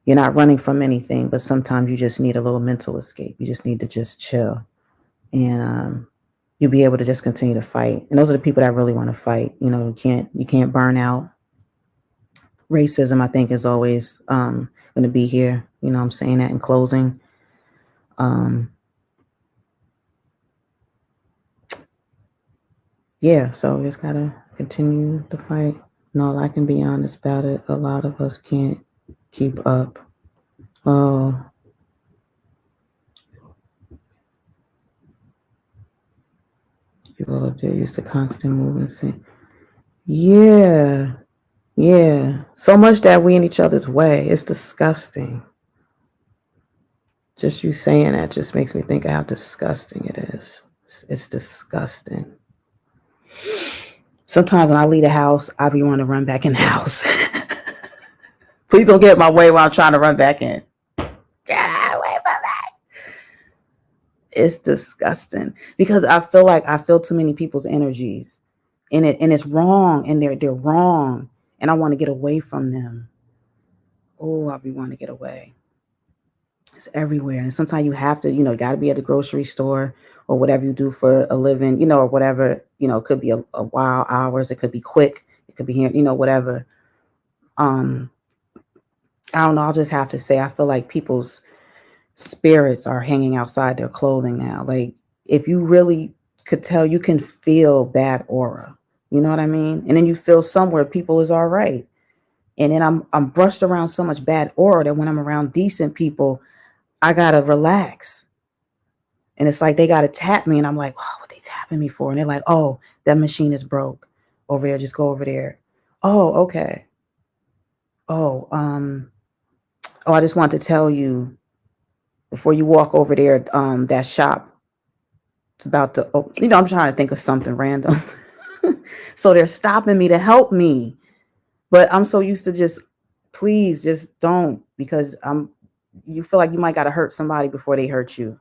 S1: not running from anything, but sometimes you just need a little mental escape. You just need to just chill. And you'll be able to just continue to fight. And those are the people that really want to fight. You can't burn out. Racism, I think, is always going to be here. I'm saying that in closing. Yeah, so just gotta continue the fight. No, I can be honest about it. A lot of us can't keep up. Oh, people up there used to constant movement. Yeah, yeah. So much that we in each other's way. It's disgusting. Just you saying that just makes me think of how disgusting it is. It's disgusting. Sometimes when I leave the house, I be wanting to run back in the house. Please don't get in my way while I'm trying to run back in. Get out of the way from that. It's disgusting because I feel too many people's energies in it, and it's wrong, and they're wrong, and I want to get away from them. Oh, I be wanting to get away. It's everywhere, and sometimes you have to, you got to be at the grocery store or whatever you do for a living, or whatever, it could be a while hours, it could be quick, it could be here, whatever. Um, I don't know. I'll just have to say, I feel like people's spirits are hanging outside their clothing now. Like, if you really could tell, you can feel bad aura. You know what I mean? And then you feel somewhere people is all right. And then I'm brushed around so much bad aura that when I'm around decent people, I gotta relax. And it's like they gotta tap me, and I'm like, oh, what they tapping me for? And they're like, oh, that machine is broke. Over there, just go over there. Oh, okay. Oh, I just want to tell you before you walk over there, that shop is about to open. I'm trying to think of something random. So they're stopping me to help me. But I'm so used to just, please just don't, because you feel like you might gotta hurt somebody before they hurt you.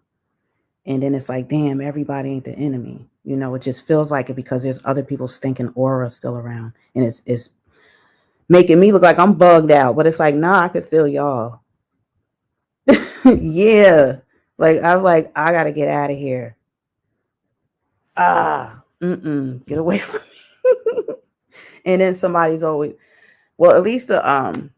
S1: And then it's like, damn, everybody ain't the enemy. It just feels like it because there's other people's stinking aura still around. And it's making me look like I'm bugged out. But it's like, nah, I could feel y'all. Yeah. Like, I was like, I gotta get out of here. Get away from me. And then somebody's always, well, at least the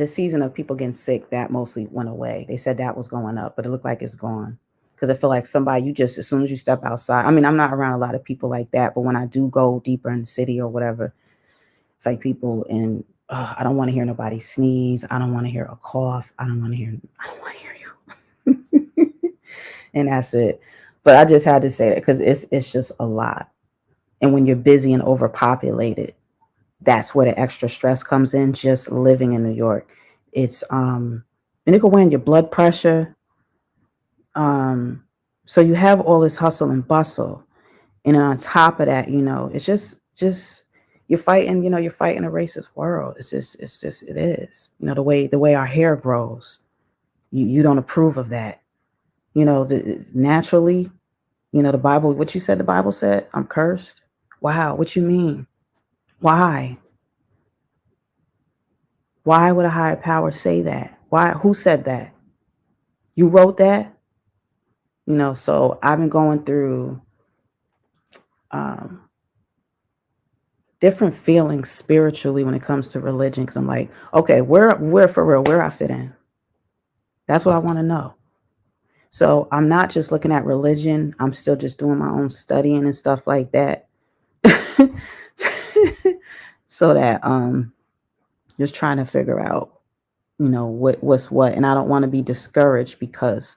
S1: season of people getting sick, that mostly went away. They said that was going up, but it looked like it's gone. Because I feel like somebody, you just, as soon as you step outside, I mean, I'm not around a lot of people like that, but when I do go deeper in the city or whatever, it's like people, and I don't want to hear nobody sneeze. I don't want to hear a cough. I don't want to hear you. And that's it. But I just had to say that because it's just a lot. And when you're busy and overpopulated, that's where the extra stress comes in, just living in New York. It's and it could weigh on your blood pressure. So you have all this hustle and bustle. And then on top of that, it's just you're fighting a racist world. It is. The way our hair grows. You don't approve of that. Naturally, the Bible, what you said the Bible said, I'm cursed. Wow, what you mean? Why? Why would a higher power say that? Why? Who said that? You wrote that? So I've been going through um, different feelings spiritually when it comes to religion, because I'm like, okay, where for real, where I fit in? That's what I want to know. So I'm not just looking at religion. I'm still just doing my own studying and stuff like that. So that just trying to figure out, what's what. And I don't want to be discouraged because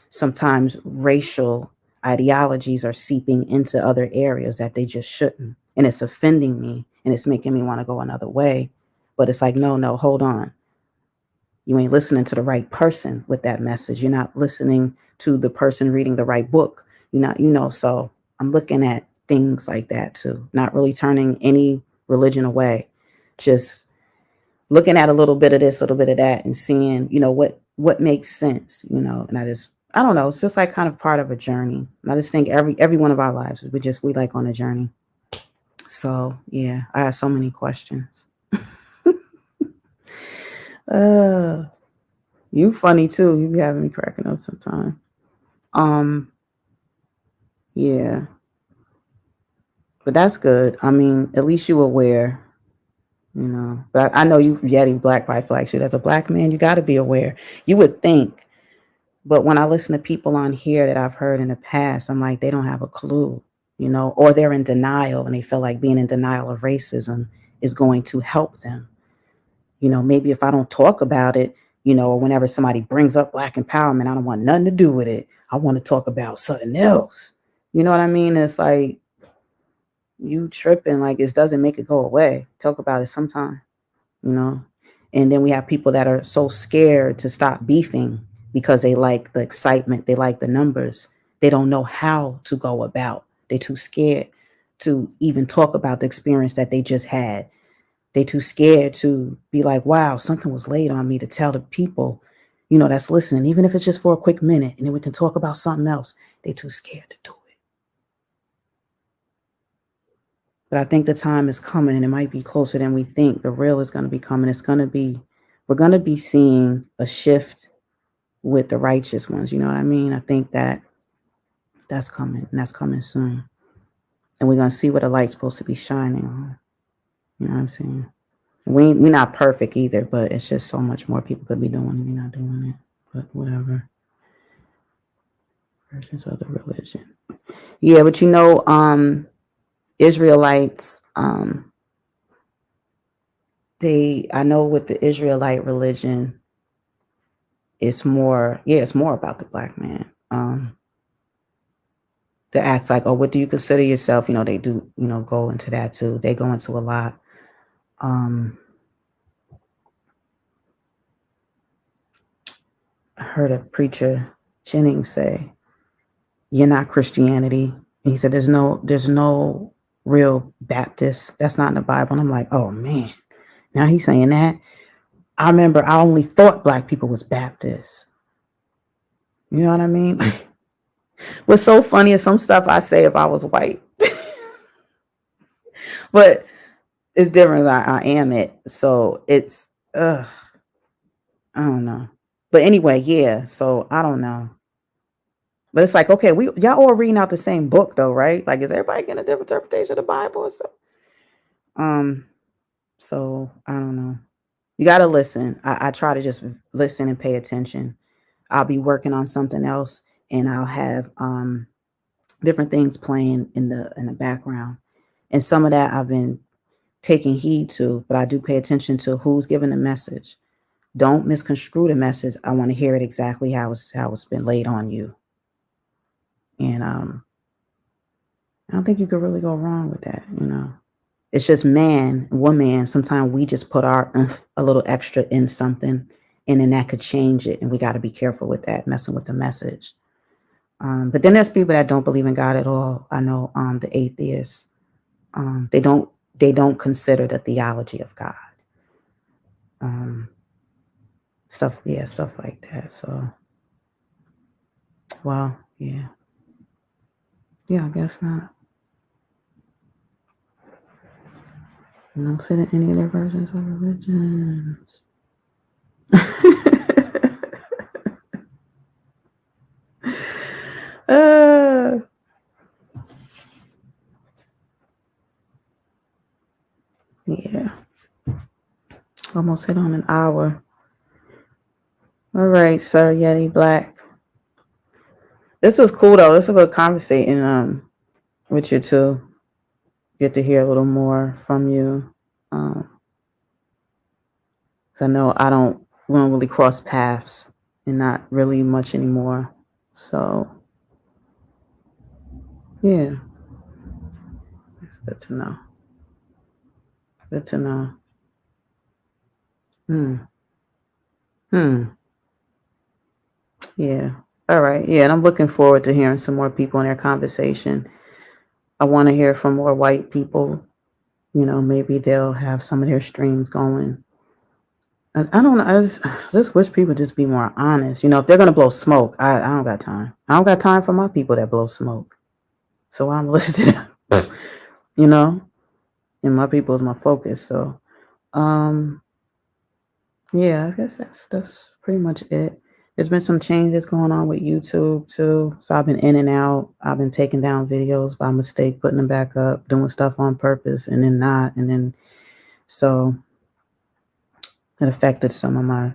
S1: sometimes racial ideologies are seeping into other areas that they just shouldn't. And it's offending me, and it's making me want to go another way. But it's like, no, hold on. You ain't listening to the right person with that message. You're not listening to the person reading the right book. You're not, so I'm looking at things like that too. Not really turning any religion away. Just looking at a little bit of this, a little bit of that, and seeing, what makes sense, and I don't know, it's just like kind of part of a journey. And I just think every one of our lives, we like on a journey. So yeah, I have so many questions. You funny too. You be having me cracking up sometime. Um, yeah, but that's good. I mean, at least you aware, But I know you Yeti black pride flag shoot. As a black man, you got to be aware. You would think, but when I listen to people on here that I've heard in the past, I'm like, they don't have a clue, or they're in denial, and they feel like being in denial of racism is going to help them. Maybe if I don't talk about it, or whenever somebody brings up black empowerment, I don't want nothing to do with it. I want to talk about something else. You know what I mean? It's like you tripping, like it doesn't make it go away. Talk about it sometime, you know? And then we have people that are so scared to stop beefing because they like the excitement, they like the numbers. they don't know how to go about. They're too scared to even talk about the experience that they just had. They're too scared to be like, wow, something was laid on me, to tell the people, that's listening, even if it's just for a quick minute, and then we can talk about something else. They're too scared to do it. But I think the time is coming, and it might be closer than we think. The real is going to be coming. We're going to be seeing a shift with the righteous ones. You know what I mean? I think that's coming, and that's coming soon. And we're going to see where the light's supposed to be shining on. You know what I'm saying? We're not perfect either, but it's just so much more people could be doing and we're not doing it. But whatever. Versions of the religion. Yeah, but Israelites, I know with the Israelite religion, it's more about the black man. The acts like, oh, what do you consider yourself? They do, go into that too. They go into a lot. I heard a preacher, Jennings, say, "You're not Christianity." And he said, "There's no real Baptist. That's not in the Bible." And I'm like, oh man, now he's saying that. I remember I only thought black people was Baptists. You know what I mean? What's so funny is some stuff I say if I was white, but it's different. I am it, so it's I don't know. But anyway, yeah. So I don't know. But it's like, okay, y'all all reading out the same book though, right? Like, is everybody getting a different interpretation of the Bible or so? So I don't know. You gotta listen. I try to just listen and pay attention. I'll be working on something else and I'll have different things playing in the background. And some of that I've been taking heed to, but I do pay attention to who's giving the message. Don't misconstrue the message. I want to hear it exactly how it's been laid on you. And I don't think you could really go wrong with that, It's just one man. Sometimes we just put a little extra in something, and then that could change it. And we got to be careful with that, messing with the message. But then there's people that don't believe in God at all. I know the atheists. They don't consider the theology of God. Stuff like that. So, well, yeah, I guess not. You don't fit in any of their versions of religions. Yeah. Almost hit on an hour. All right, Sir Yeti Black. This was cool though. This was a good conversation with you too. Get to hear a little more from you. 'Cause I know we don't really cross paths and not really much anymore. So yeah. It's good to know. Good to know. Yeah. All right. Yeah. And I'm looking forward to hearing some more people in their conversation. I want to hear from more white people. Maybe they'll have some of their streams going. I don't know. I just wish people just be more honest. If they're going to blow smoke, I don't got time. I don't got time for my people that blow smoke. So I'm listening to them, and my people is my focus. So, yeah, I guess that's pretty much it. There's been some changes going on with YouTube too. So I've been in and out. I've been taking down videos by mistake, putting them back up, doing stuff on purpose, and then not. And then so it affected some of my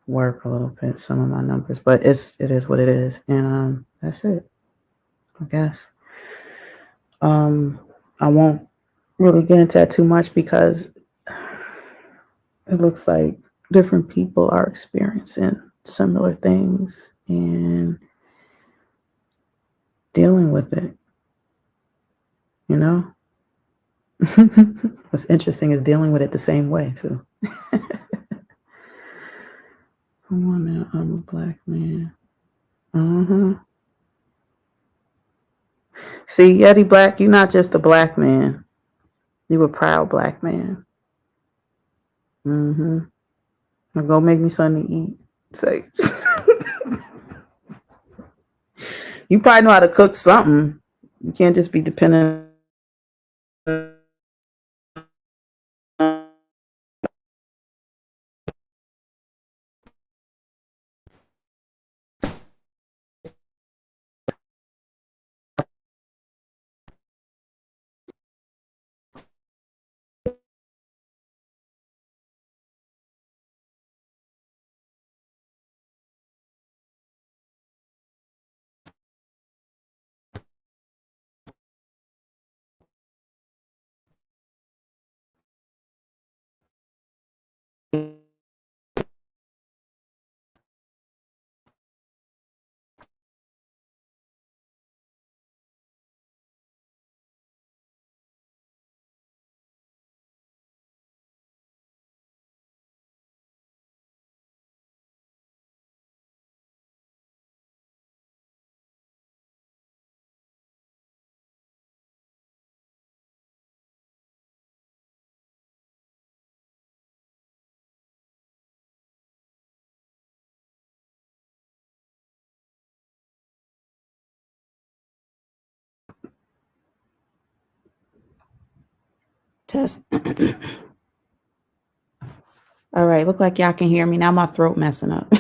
S1: work a little bit, some of my numbers. But it is what it is. And that's it, I guess. I won't really get into that too much because it looks like different people are experiencing similar things and dealing with it, What's interesting is dealing with it the same way too. Come on now, I'm a black man. See, Eddie Black, you're not just a black man. You a proud black man. Mm-hmm. Now go make me something to eat. Say, you probably know how to cook something. You can't just be dependent test. All right, look like y'all can hear me. Now my throat messing up.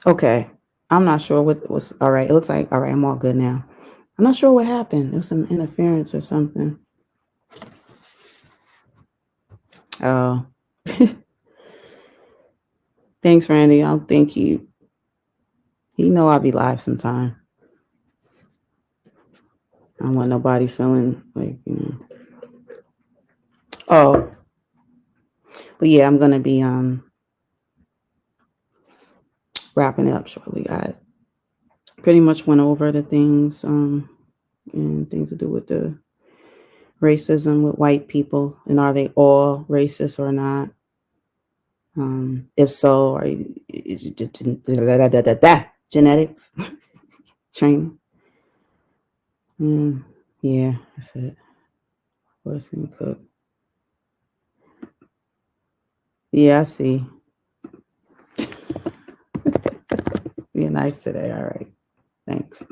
S1: Okay. I'm not sure what was all right. It looks like all right, I'm all good now. I'm not sure what happened. There was some interference or something. Oh. Thanks, Randy. I don't think he know I'll be live sometime. I don't want nobody feeling like, Oh. But yeah, I'm gonna be wrapping it up shortly. I pretty much went over the things and things to do with the racism with white people, and are they all racist or not? If so, is it genetics training? Yeah, that's it. What's in cook? Yeah, I see. Being nice today. All right. Thanks.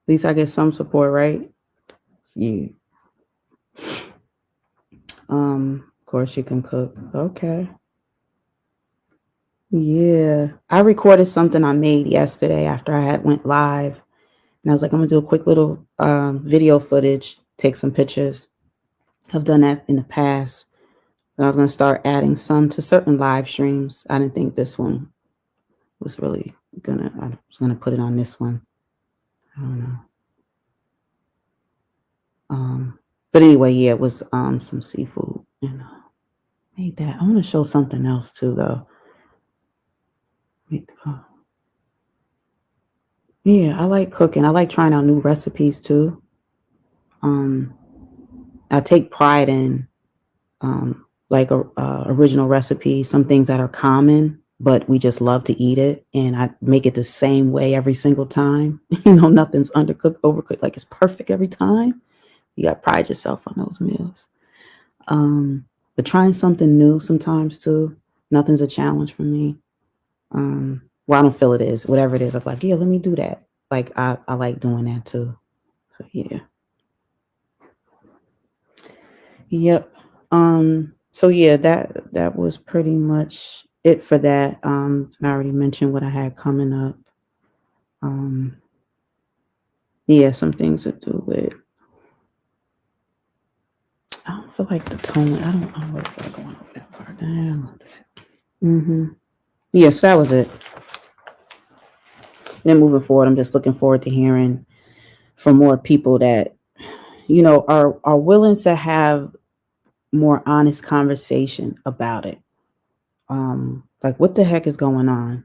S1: At least I get some support, right? Yeah. Of course you can cook. Okay. Yeah. I recorded something I made yesterday after I had went live. And I was like, I'm gonna do a quick little video footage, take some pictures. I've done that in the past. But I was gonna start adding some to certain live streams. I didn't think this one was really I was gonna put it on this one. I don't know. But anyway, yeah, it was some seafood, made that. I want to show something else too though. Yeah, I like cooking. I like trying out new recipes too. I take pride in like original recipes, some things that are common, but we just love to eat it, and I make it the same way every single time. Nothing's undercooked, overcooked, like it's perfect every time. You got to pride yourself on those meals. But trying something new sometimes too, nothing's a challenge for me. Well, I don't feel it is. Whatever it is, I'm like, yeah, let me do that. Like I like doing that too. So yeah. Yep. So yeah, that was pretty much it for that. I already mentioned what I had coming up. Um, yeah, some things to do with. I don't feel like the tone. I don't really feel like going over that part. Yes, that was it. Then moving forward, I'm just looking forward to hearing from more people that are willing to have more honest conversation about it. Like, what the heck is going on?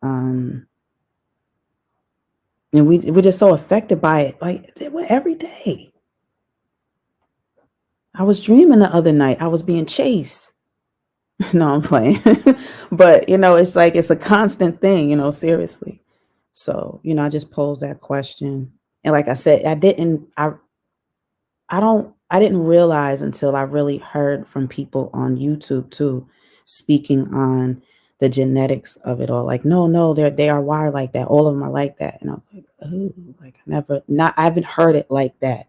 S1: Um, and we're just so affected by it. Like every day. I was dreaming the other night. I was being chased. No, I'm playing. But it's like it's a constant thing, seriously. So, I just posed that question. And like I said, I didn't realize until I really heard from people on YouTube too, speaking on the genetics of it all. Like, no, no, they are wired like that. All of them are like that. And I was like, oh, like I haven't heard it like that.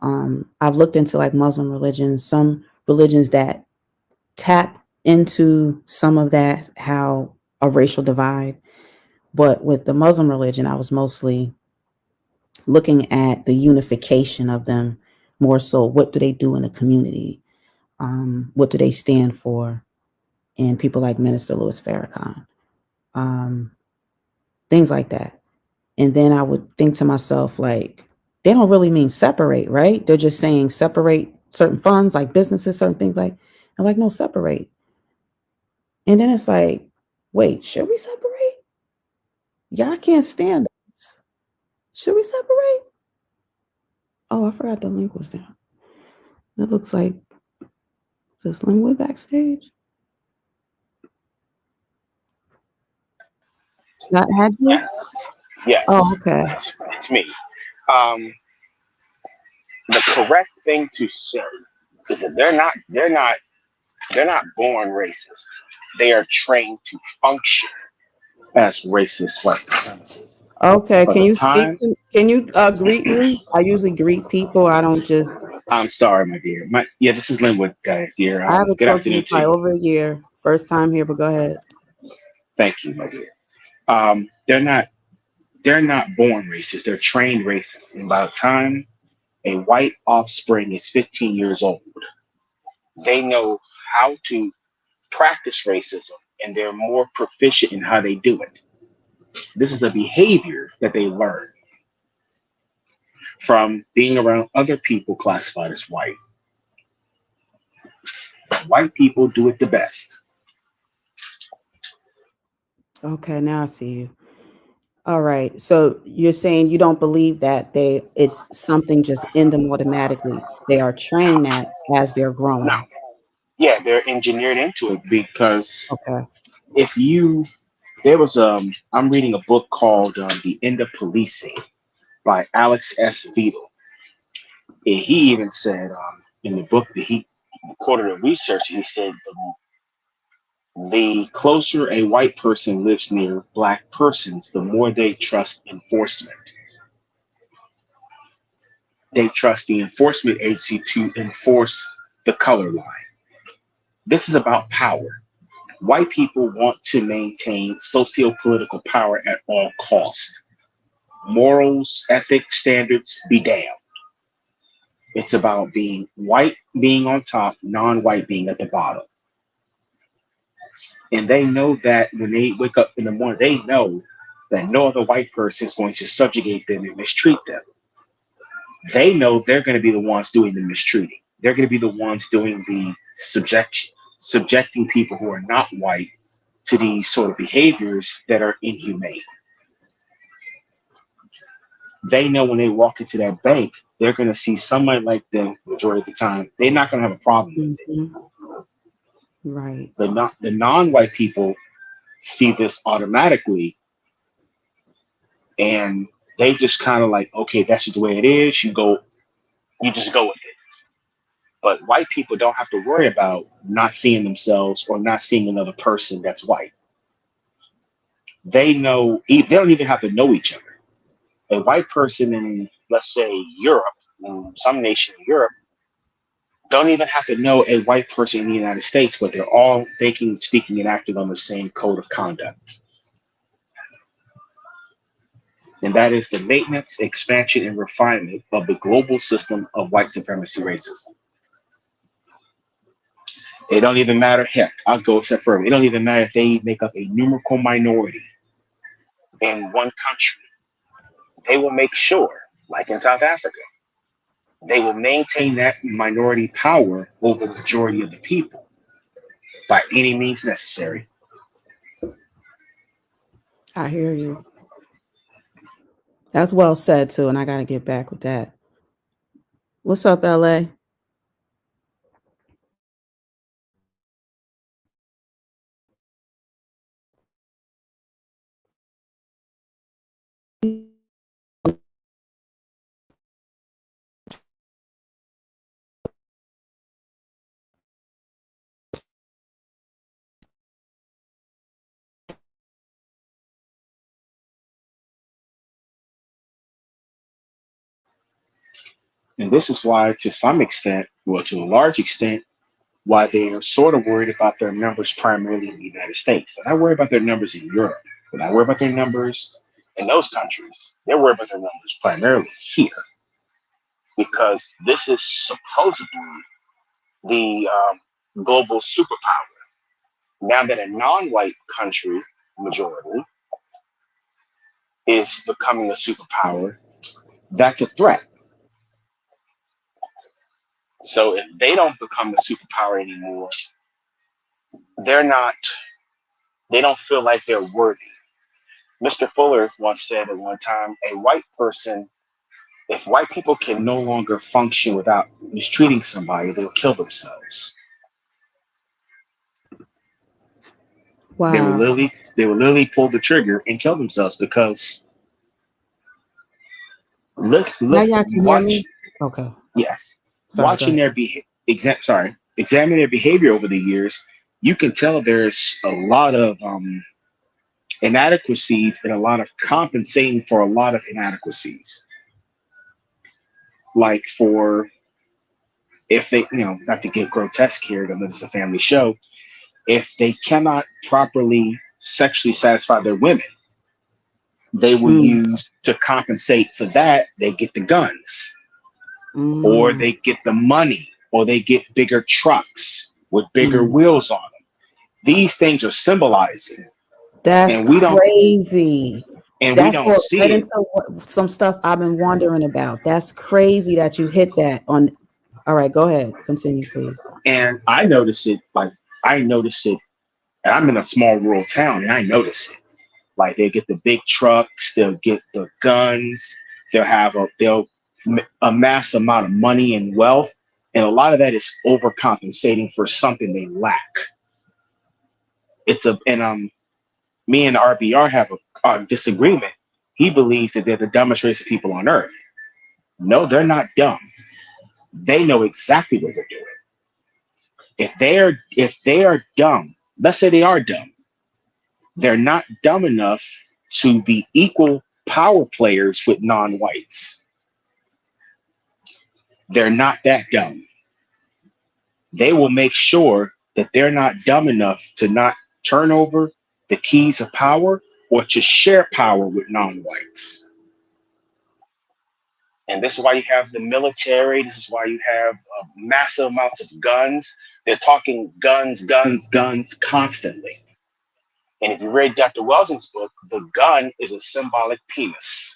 S1: I've looked into like Muslim religions, some religions that tap into some of that, how a racial divide. But with the Muslim religion, I was mostly looking at the unification of them more so. What do they do in the community? What do they stand for? And people like Minister Louis Farrakhan, um, things like that. And then I would think to myself, like, they don't really mean separate, right? They're just saying separate certain funds, like businesses, certain things like. I'm like, no, separate. And then it's like, wait, should we separate? Y'all can't stand us. Should we separate? Oh, I forgot the link was down. It looks like, is this Linwood backstage? That had you?
S2: Yes, yes,
S1: Oh, okay.
S2: it's me. Um, the correct thing to say is that they're not born racist. They are trained to function as racist white supremacists.
S1: Okay.
S2: By
S1: Can
S2: the
S1: you speak
S2: time,
S1: to me? Can you greet me? I usually greet people. I don't just,
S2: I'm sorry, my dear. Yeah, this is Linwood, dear.
S1: I haven't
S2: Good
S1: talked to you
S2: afternoon to
S1: probably
S2: you.
S1: over a year. First time here, but go ahead.
S2: Thank you, my dear. They're not born racist. They're trained racists, and by the time a white offspring is 15 years old, they know how to practice racism, and they're more proficient in how they do it. This is a behavior that they learn from being around other people classified as white. White people do it the best.
S1: Okay, now I see you. All right. So you're saying you don't believe that it's something just in them automatically. They are trained that as they're
S2: No,
S1: growing.
S2: yeah, they're engineered into it because
S1: Okay.
S2: if you there was I'm reading a book called The End of Policing by Alex S. Vedal. And he even said in the book that he quoted a research, he said the closer a white person lives near black persons, the more they trust enforcement. They trust the enforcement agency to enforce the color line. This is about power. White people want to maintain socio-political power at all costs. Morals, ethics, standards, be damned. It's about being white being on top, non-white being at the bottom. And they know that when they wake up in the morning, they know that no other white person is going to subjugate them and mistreat them. They know they're going to be the ones doing the mistreating. They're going to be the ones doing the subjecting people who are not white to these sort of behaviors that are inhumane. They know when they walk into that bank, they're going to see somebody like them majority of the time. They're not going to have a problem with it.
S1: Hmm. Right.
S2: The non-white people see this automatically, and they just kind of like, okay, that's just the way it is. You just go with it. But white people don't have to worry about not seeing themselves or not seeing another person that's white. They know they don't even have to know each other. A white person in, let's say, Europe, in some nation in Europe, don't even have to know a white person in the United States, but they're all thinking, speaking, and acting on the same code of conduct. And that is the maintenance, expansion, and refinement of the global system of white supremacy racism. It don't even matter. Heck, I'll go a step further. It don't even matter if they make up a numerical minority in one country. They will make sure, like in South Africa, they will maintain that minority power over the majority of the people. by any means necessary.
S1: I hear you. That's well said too, and I got to get back with that. What's up, LA?
S2: And this is why, to some extent, well, to a large extent, why they are sort of worried about their numbers primarily in the United States. They're not worried about their numbers in Europe. They're not worried about their numbers in those countries. They're worried about their numbers primarily here because this is supposedly the global superpower. Now that a non-white country majority is becoming a superpower, that's a threat. So if they don't become a superpower anymore, they're not. They don't feel like they're worthy. Mr. Fuller once said at one time, a white person, if white people can no longer function without mistreating somebody, they'll kill themselves.
S1: Wow.
S2: They will literally pull the trigger and kill themselves because
S1: Now
S2: look
S1: y'all can hear
S2: watch
S1: me? Okay.
S2: yes
S1: Sorry, go
S2: watching
S1: ahead.
S2: their examine their behavior over the years, you can tell there's a lot of inadequacies and a lot of compensating for a lot of inadequacies. Like for if they, not to get grotesque here, because this is a family show, if they cannot properly sexually satisfy their women, they will
S1: Mm,
S2: use to compensate for that. They get the guns, or
S1: mm.
S2: they get the money, or they get bigger trucks with bigger
S1: Mm.
S2: wheels on them. These things are symbolizing,
S1: That's
S2: and we don't,
S1: crazy.
S2: and we
S1: That's
S2: don't
S1: what right
S2: see it.
S1: into some stuff I've been wondering about. That's crazy that you hit that on. All right, go ahead. Continue, please.
S2: And I notice it. Like I notice it. And I'm in a small rural town, and I notice it. Like they get the big trucks, they'll get the guns, they'll amass amount of money and wealth, and a lot of that is overcompensating for something they lack. It's a and Me and RBR have a disagreement. He believes that they're the dumbest race of people on earth. No, they're not dumb. They know exactly what they're doing. If they are dumb, let's say they are dumb, they're not dumb enough to be equal power players with non-whites. They're not that dumb. They will make sure that they're not dumb enough to not turn over the keys of power or to share power with non-whites. And this is why you have the military. This is why you have massive amounts of guns. They're talking guns, guns, guns constantly. And if you read Dr. Welson's book, the gun is a symbolic penis.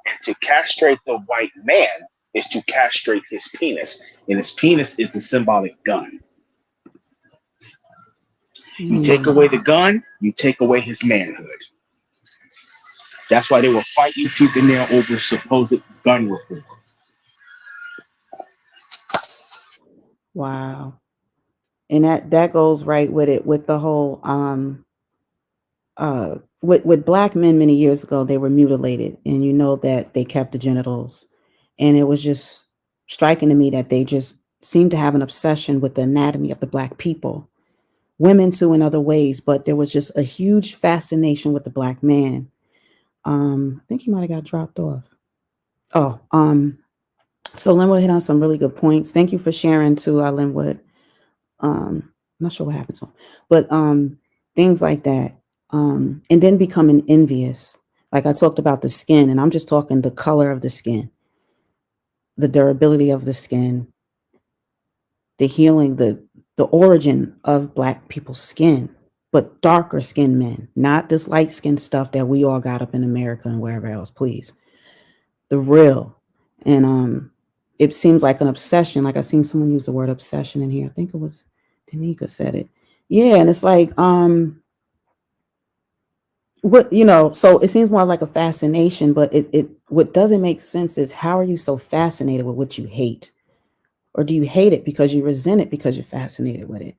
S2: And to castrate the white man is to castrate his penis. And his penis is the symbolic gun. You take
S1: Mm.
S2: away the gun, you take away his manhood. That's why they will fight you tooth and nail over supposed gun reform.
S1: Wow. And that goes right with it with the whole with black men many years ago they were mutilated, and you know that they kept the genitals, and it was just striking to me that they just seemed to have an obsession with the anatomy of the black people, women too in other ways, but there was just a huge fascination with the black man. I think he might have got dropped off. Oh, so Linwood hit on some really good points. Thank you for sharing too, Linwood. I'm not sure what happened to him, but things like that. And then becoming envious. Like I talked about the skin, and I'm just talking the color of the skin, the durability of the skin, the healing, the origin of black people's skin, but darker skinned men, not this light skinned stuff that we all got up in America and wherever else, please. The real. And it seems like an obsession. Like I seen someone use the word obsession in here. I think it was Danica said it. Yeah, and it's like, what so it seems more like a fascination, but it what doesn't make sense is how are you so fascinated with what you hate? Or do you hate it because you resent it because you're fascinated with it?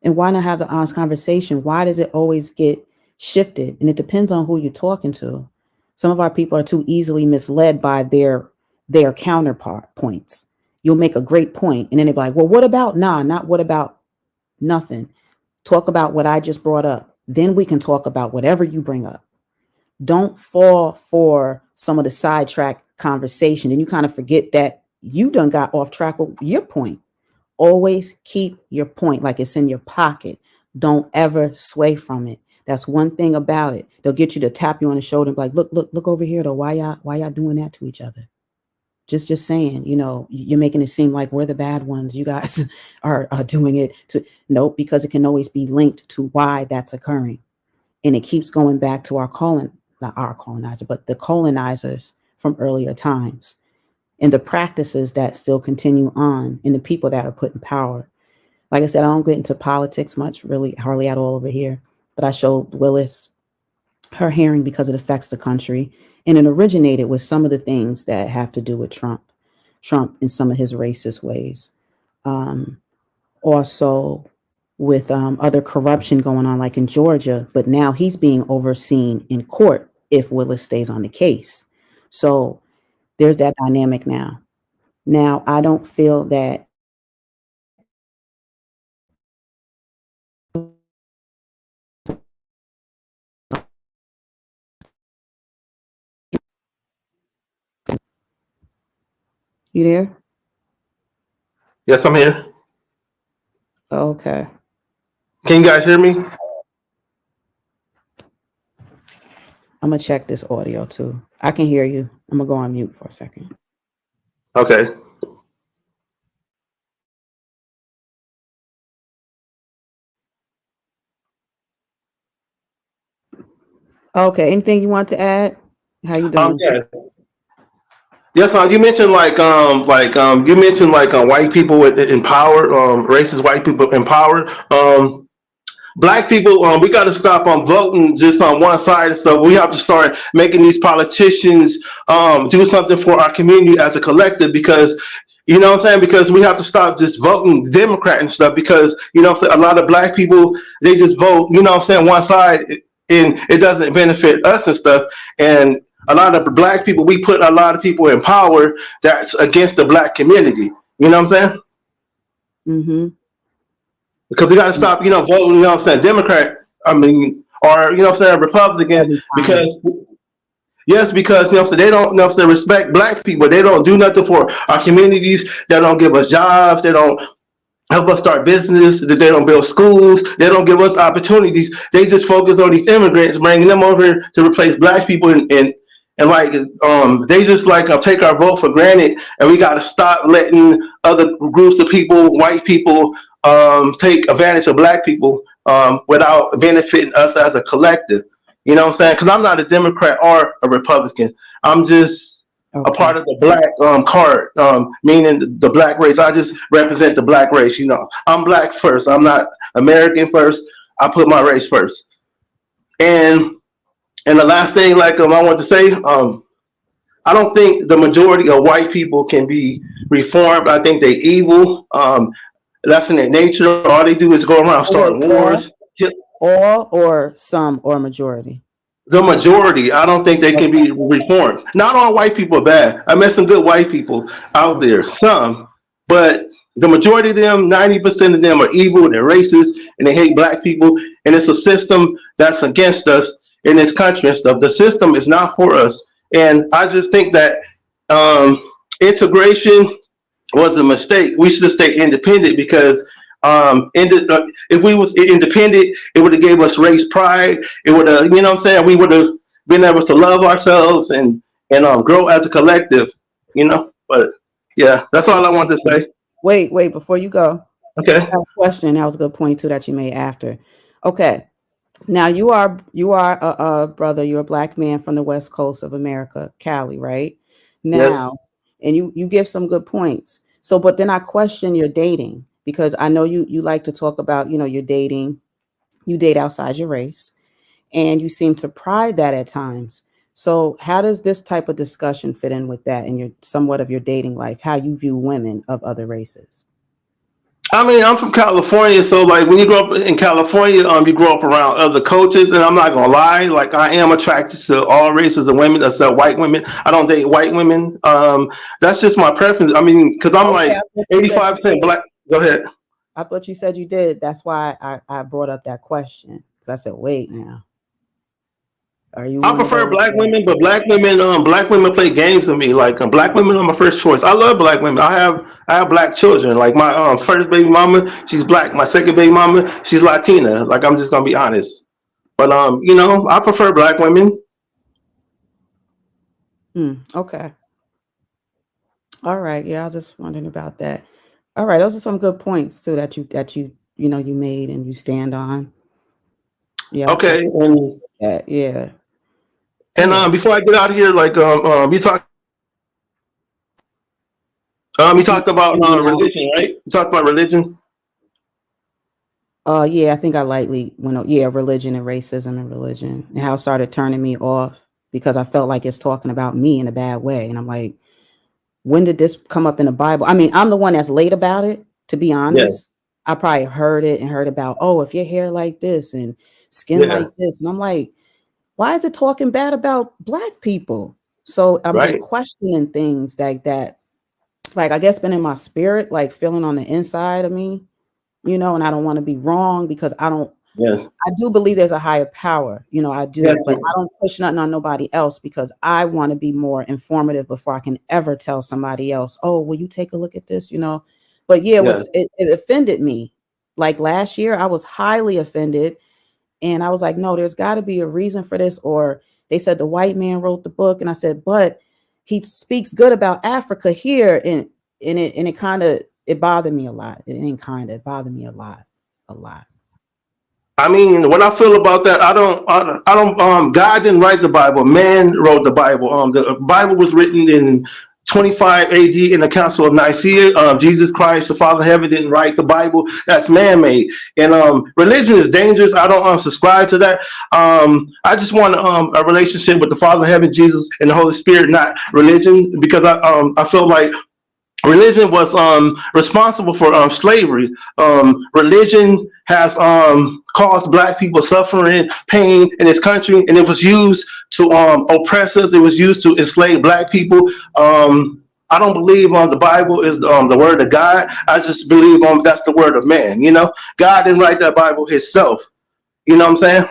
S1: And why not have the honest conversation? Why does it always get shifted? And it depends on who you're talking to. Some of our people are too easily misled by their counterpart points. You'll make a great point, and then they're like, well, what about not what about nothing. Talk about what I just brought up. Then we can talk about whatever you bring up. Don't fall for some of the sidetrack conversation. And you kind of forget that you done got off track with your point. Always keep your point like it's in your pocket. Don't ever sway from it. That's one thing about it. They'll get you to tap you on the shoulder and be like, look over here though. Why y'all doing that to each other? Just saying, you're making it seem like we're the bad ones. You guys are doing it to nope, because it can always be linked to why that's occurring. And it keeps going back to not our colonizer, but the colonizers from earlier times and the practices that still continue on and the people that are put in power. Like I said, I don't get into politics much, really, hardly at all over here. But I showed Willis her hearing because it affects the country. And it originated with some of the things that have to do with Trump and some of his racist ways. Um, Also with other corruption going on, like in Georgia, but now he's being overseen in court if Willis stays on the case. So there's that dynamic now. Now, I don't feel that you there?
S3: Yes, I'm here.
S1: Okay.
S3: Can you guys hear me?
S1: I'm gonna check this audio too. I can hear you. I'm gonna go on mute for a second.
S3: Okay.
S1: Okay. Anything you want to add? How you doing?
S3: Yeah. Yes. You mentioned you mentioned white people in power, racist white people in power. Black people, we got to stop voting just on one side and stuff. We have to start making these politicians do something for our community as a collective, because you know what I'm saying? Because we have to stop just voting Democrat and stuff, because you know what I'm saying, a lot of black people, they just vote, you know what I'm saying, one side, and it doesn't benefit us and stuff. And a lot of black people, we put a lot of people in power that's against the black community. You know what I'm saying?
S1: Mm-hmm.
S3: Because we got to stop, voting, you know what I'm saying, Democrat, I mean, or, you know what I'm saying, Republican,
S1: Every time.
S3: because, yes, because, you know what I'm saying, they don't, you know what I'm saying, respect black people. They don't do nothing for our communities. They don't give us jobs. They don't help us start business. They don't build schools. They don't give us opportunities. They just focus on these immigrants, bringing them over to replace black people, and they just take our vote for granted. And we got to stop letting other groups of people, white people, take advantage of black people without benefiting us as a collective. You know what I'm saying? Because I'm not a Democrat or a Republican. I'm just a
S1: Okay.
S3: part of the black card, meaning the black race. I just represent the black race. I'm black first. I'm not American first. I put my race first. And the last thing, I want to say, I don't think the majority of white people can be reformed. I think they evil. That's in their nature. All they do is go around
S1: Oh, wait,
S3: starting wars.
S1: all or some or majority?
S3: The majority, I don't think they can
S1: Okay.
S3: be reformed. Not all white people are bad. I met some good white people out
S1: Okay.
S3: there, some, but the majority of them, 90% of them are evil, they're racist, and they hate black people. And it's a system that's against us in this country and stuff. The system is not for us. And I just think that um, integration was a mistake. We should have stayed independent, because if we was independent, it would have gave us race pride. It would have, you know what I'm saying, we would have been able to love ourselves and grow as a collective, But yeah, that's all I want to say.
S1: Wait, before you go, I
S3: Okay.
S1: have a question. That was a good point too that you made after. Okay. Now you are a brother. You're a black man from the West Coast of America, Cali, right?
S3: Yes.
S1: Now, and you give some good points. So, but then I question your dating. because I know you like to talk about, you're dating, you date outside your race, and you seem to pride that at times. So how does this type of discussion fit in with that in your somewhat of your dating life, how you view women of other races?
S3: I mean, I'm from California, so like when you grow up in California, you grow up around other cultures, and I'm not gonna lie, like I am attracted to all races of women, except white women. I don't date white women. That's just my preference. I mean, because I'm
S1: Okay,
S3: like
S1: I thought you said you
S3: 85%
S1: did.
S3: black. Go ahead.
S1: I thought you said you did. That's why I brought up that question. Because I said, wait now, are you
S3: I
S1: one of
S3: prefer
S1: those?
S3: black women, but black women play games with me. Like black women are my first choice. I love black women. I have black children. Like my first baby mama, she's black. My second baby mama, she's Latina. Like I'm just gonna be honest. But I prefer black women.
S1: Okay. All right. Yeah, I was just wondering about that. All right, those are some good points too that you made and you stand on. Yeah, I
S3: Okay,
S1: appreciate that. Yeah.
S3: and
S1: Yeah.
S3: before I get out of here, like you
S1: You
S3: talked about
S1: you went out.
S3: religion, right? You talked about religion.
S1: Yeah, I think I lightly went on. Yeah, religion and racism and religion and how it started turning me off because I felt like it's talking about me in a bad way. And I'm like, when did this come up in the Bible? I mean, I'm the one that's late about it, to be
S3: Yeah,
S1: honest. I probably heard it and heard about, oh, if your hair like this and skin
S3: yeah,
S1: like this. And I'm like, why is it talking bad about black people? So I've been
S3: right.
S1: questioning things like that. Like I guess been in my spirit, like feeling on the inside of me, and I don't want to be wrong because
S3: Yes,
S1: I do believe there's a higher power, I
S3: yes,
S1: do, but I don't push nothing on nobody else because I want to be more informative before I can ever tell somebody else, oh, will you take a look at this? But yeah,
S3: yes.
S1: it offended me. Like last year, I was highly offended, and I was like, no, there's got to be a reason for this. Or they said the white man wrote the book, and I said, but he speaks good about Africa here, and it kind of it bothered me a lot. It ain't kind of it bothered me a lot.
S3: I mean, what I feel about that, I don't. God didn't write the Bible. Man wrote the Bible. The Bible was written in 25 AD in the Council of Nicaea. Jesus Christ, the Father of Heaven, didn't write the Bible. That's man-made. And religion is dangerous. I don't subscribe to that. I just want a relationship with the Father of Heaven, Jesus, and the Holy Spirit, not religion, because I feel like religion was responsible for slavery. Religion has caused black people suffering, pain in this country, and it was used to oppress us. It was used to enslave black people. I don't believe the Bible is the word of God. I just believe that's the word of man. God didn't write that Bible himself. You know what I'm saying?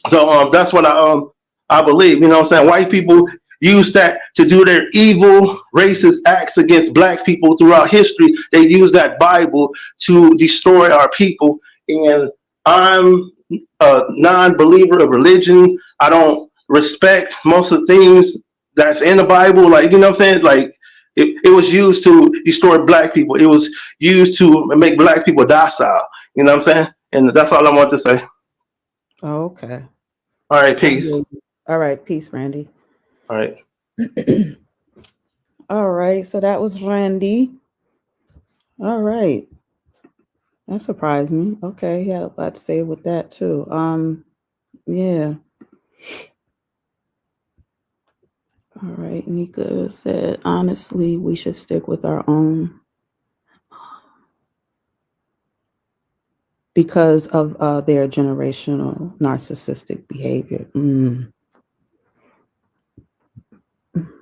S3: So that's what I believe. You know what I'm saying? White people use that to do their evil, racist acts against black people throughout history. They use that Bible to destroy our people. And I'm a non-believer of religion. I don't respect most of the things that's in the Bible. Like, you know what I'm saying? Like, it was used to destroy black people. It was used to make black people docile. You know what I'm saying? And that's all I want to say.
S1: Oh, okay.
S3: All right,
S1: I hear
S3: peace.
S1: you. All right, peace, Randy.
S3: All right.
S1: All right, so that was Randy. All right, that surprised me. Okay, he had a lot to say with that too. Yeah. All right, Nika said, honestly, we should stick with our own because of their generational narcissistic behavior.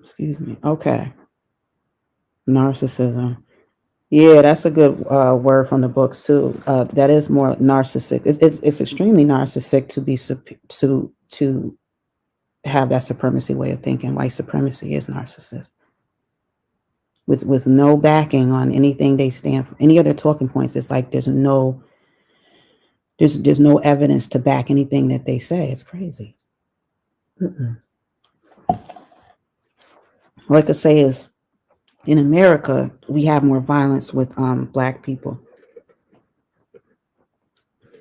S1: Excuse me. Okay, narcissism. Yeah, that's a good word from the books too. That is more narcissistic. It's extremely narcissistic to be to have that supremacy way of thinking. White supremacy is narcissism with no backing on anything they stand for. Any other talking points, it's like there's no evidence to back anything that they say. It's crazy. Mm-mm. Like I say, is in America we have more violence with black people.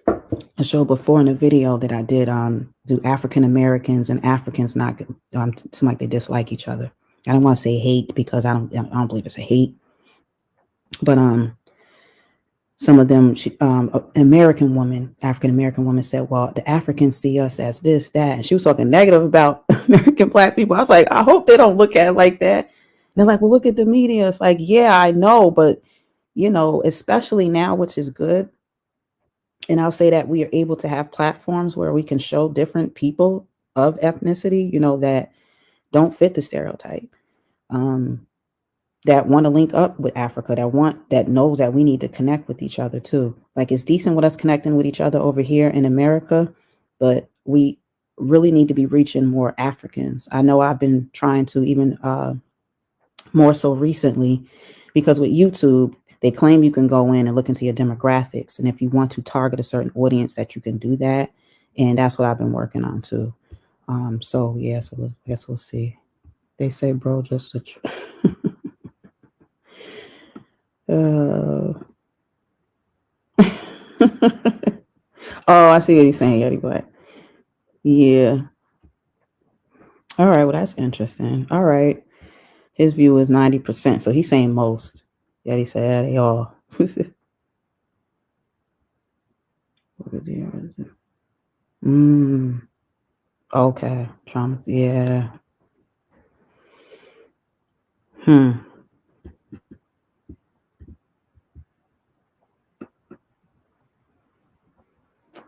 S1: I showed before in a video that I did. Do African Americans and Africans not seem like they dislike each other? I don't want to say hate because I don't believe it's a hate, but some of them, an American woman, African American woman said, well, the Africans see us as this, that. And she was talking negative about American Black people. I was like, I hope they don't look at it like that. And they're like, well, look at the media. It's like, yeah, I know. But, especially now, which is good. And I'll say that we are able to have platforms where we can show different people of ethnicity, that don't fit the stereotype. That want to link up with Africa, that knows that we need to connect with each other too. Like it's decent with us connecting with each other over here in America, but we really need to be reaching more Africans. I know I've been trying to even more so recently because with YouTube, they claim you can go in and look into your demographics. And if you want to target a certain audience that you can do that. And that's what I've been working on too. So yeah, so I guess we'll see. They say, bro, just a oh, I see what he's saying, Yeti Black. Yeah. All right. Well, that's interesting. All right. His view is 90%. So he's saying most. Yeti said they all. Okay. Trauma. Yeah.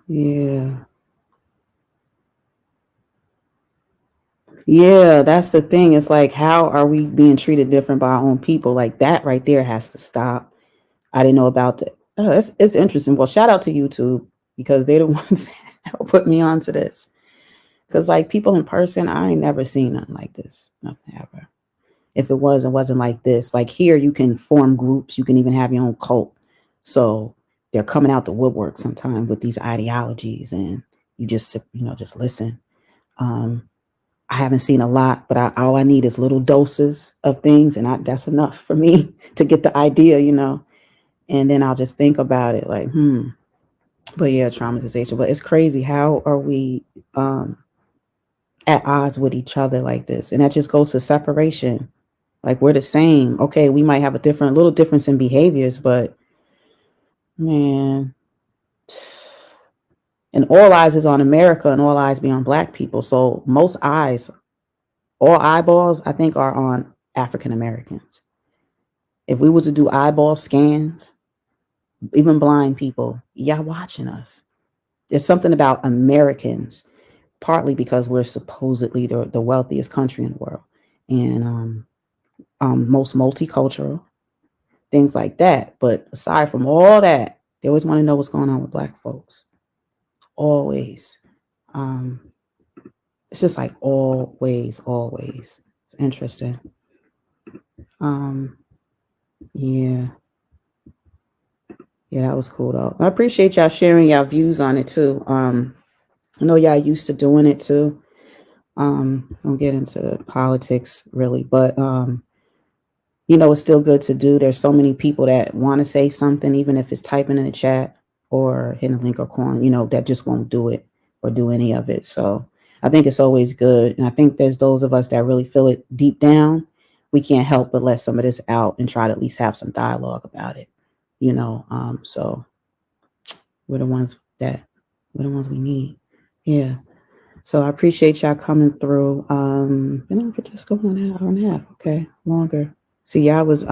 S1: Yeah. Yeah, that's the thing. It's like, how are we being treated different by our own people? Like that right there has to stop. I didn't know about that. Oh, it's interesting. Well, shout out to YouTube because they're the ones that put me onto this. Because like people in person, I ain't never seen nothing like this. Nothing ever. If it wasn't like this. Like here, you can form groups. You can even have your own cult. So they're coming out the woodwork sometime with these ideologies, and you just just listen. I haven't seen a lot, but all I need is little doses of things, and that's enough for me to get the idea, and then I'll just think about it like, But yeah, traumatization. But it's crazy. How are we at odds with each other like this? And that just goes to separation. Like we're the same. Okay, we might have a little difference in behaviors, but man, and all eyes is on America and all eyes be on Black people. So most eyes, all eyeballs, I think, are on African Americans. If we were to do eyeball scans, even blind people, y'all watching us. There's something about Americans, partly because we're supposedly the wealthiest country in the world and most multicultural, things like that. But aside from all that, they always want to know what's going on with Black folks. Always. It's just like always. It's interesting. Yeah. Yeah, that was cool though. I appreciate y'all sharing y'all views on it too. I know y'all used to doing it too. Don't get into the politics really, but it's still good to do. There's so many people that want to say something, even if it's typing in the chat or hitting a link or calling, that just won't do it or do any of it. So I think it's always good. And I think there's those of us that really feel it deep down. We can't help but let some of this out and try to at least have some dialogue about it, so we're the ones we need. Yeah. So I appreciate y'all coming through. For just going an hour and a half. Okay. Longer. See, y'all was I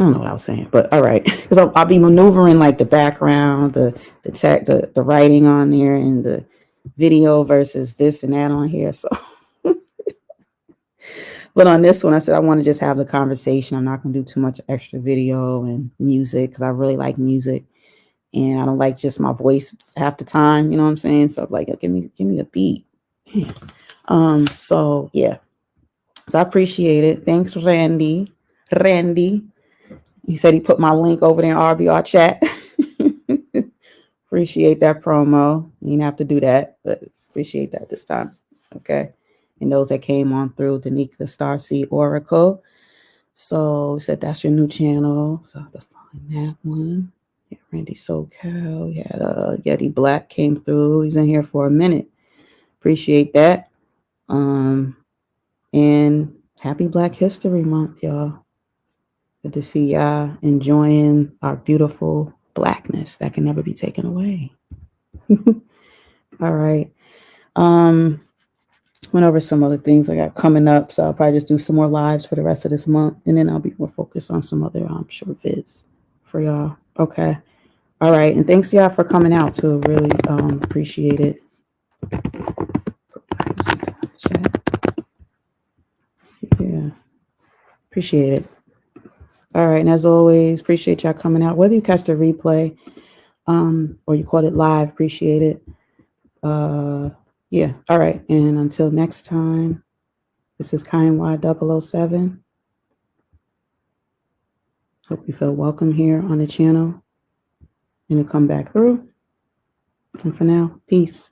S1: don't know what I was saying, but all right. Because I'll be maneuvering like the background, the text, the writing on there and the video versus this and that on here. So but on this one, I said I want to just have the conversation. I'm not going to do too much extra video and music because I really like music. And I don't like just my voice half the time, you know what I'm saying? So like, give me a beat. So yeah. So I appreciate it. Thanks, Randy. He said he put my link over there in RBR chat. Appreciate that promo. You didn't have to do that, but appreciate that this time. Okay. And those that came on through Danica Starseed Oracle. So he said that's your new channel. So I have to find that one. Yeah, Randy SoCal. We had Yeti Black came through. He's in here for a minute. Appreciate that. And Happy Black History Month, y'all. Good to see y'all enjoying our beautiful blackness that can never be taken away. All right. Went over some other things I got coming up, so I'll probably just do some more lives for the rest of this month, and then I'll be more focused on some other short vids for y'all. Okay. All right, and thanks y'all for coming out too. Really appreciate it. Yeah, appreciate it. All right, and as always, appreciate y'all coming out. Whether you catch the replay, or you caught it live, appreciate it. Yeah. All right, and until next time, this is Kind 007. Hope you feel welcome here on the channel and to come back through. And for now, peace.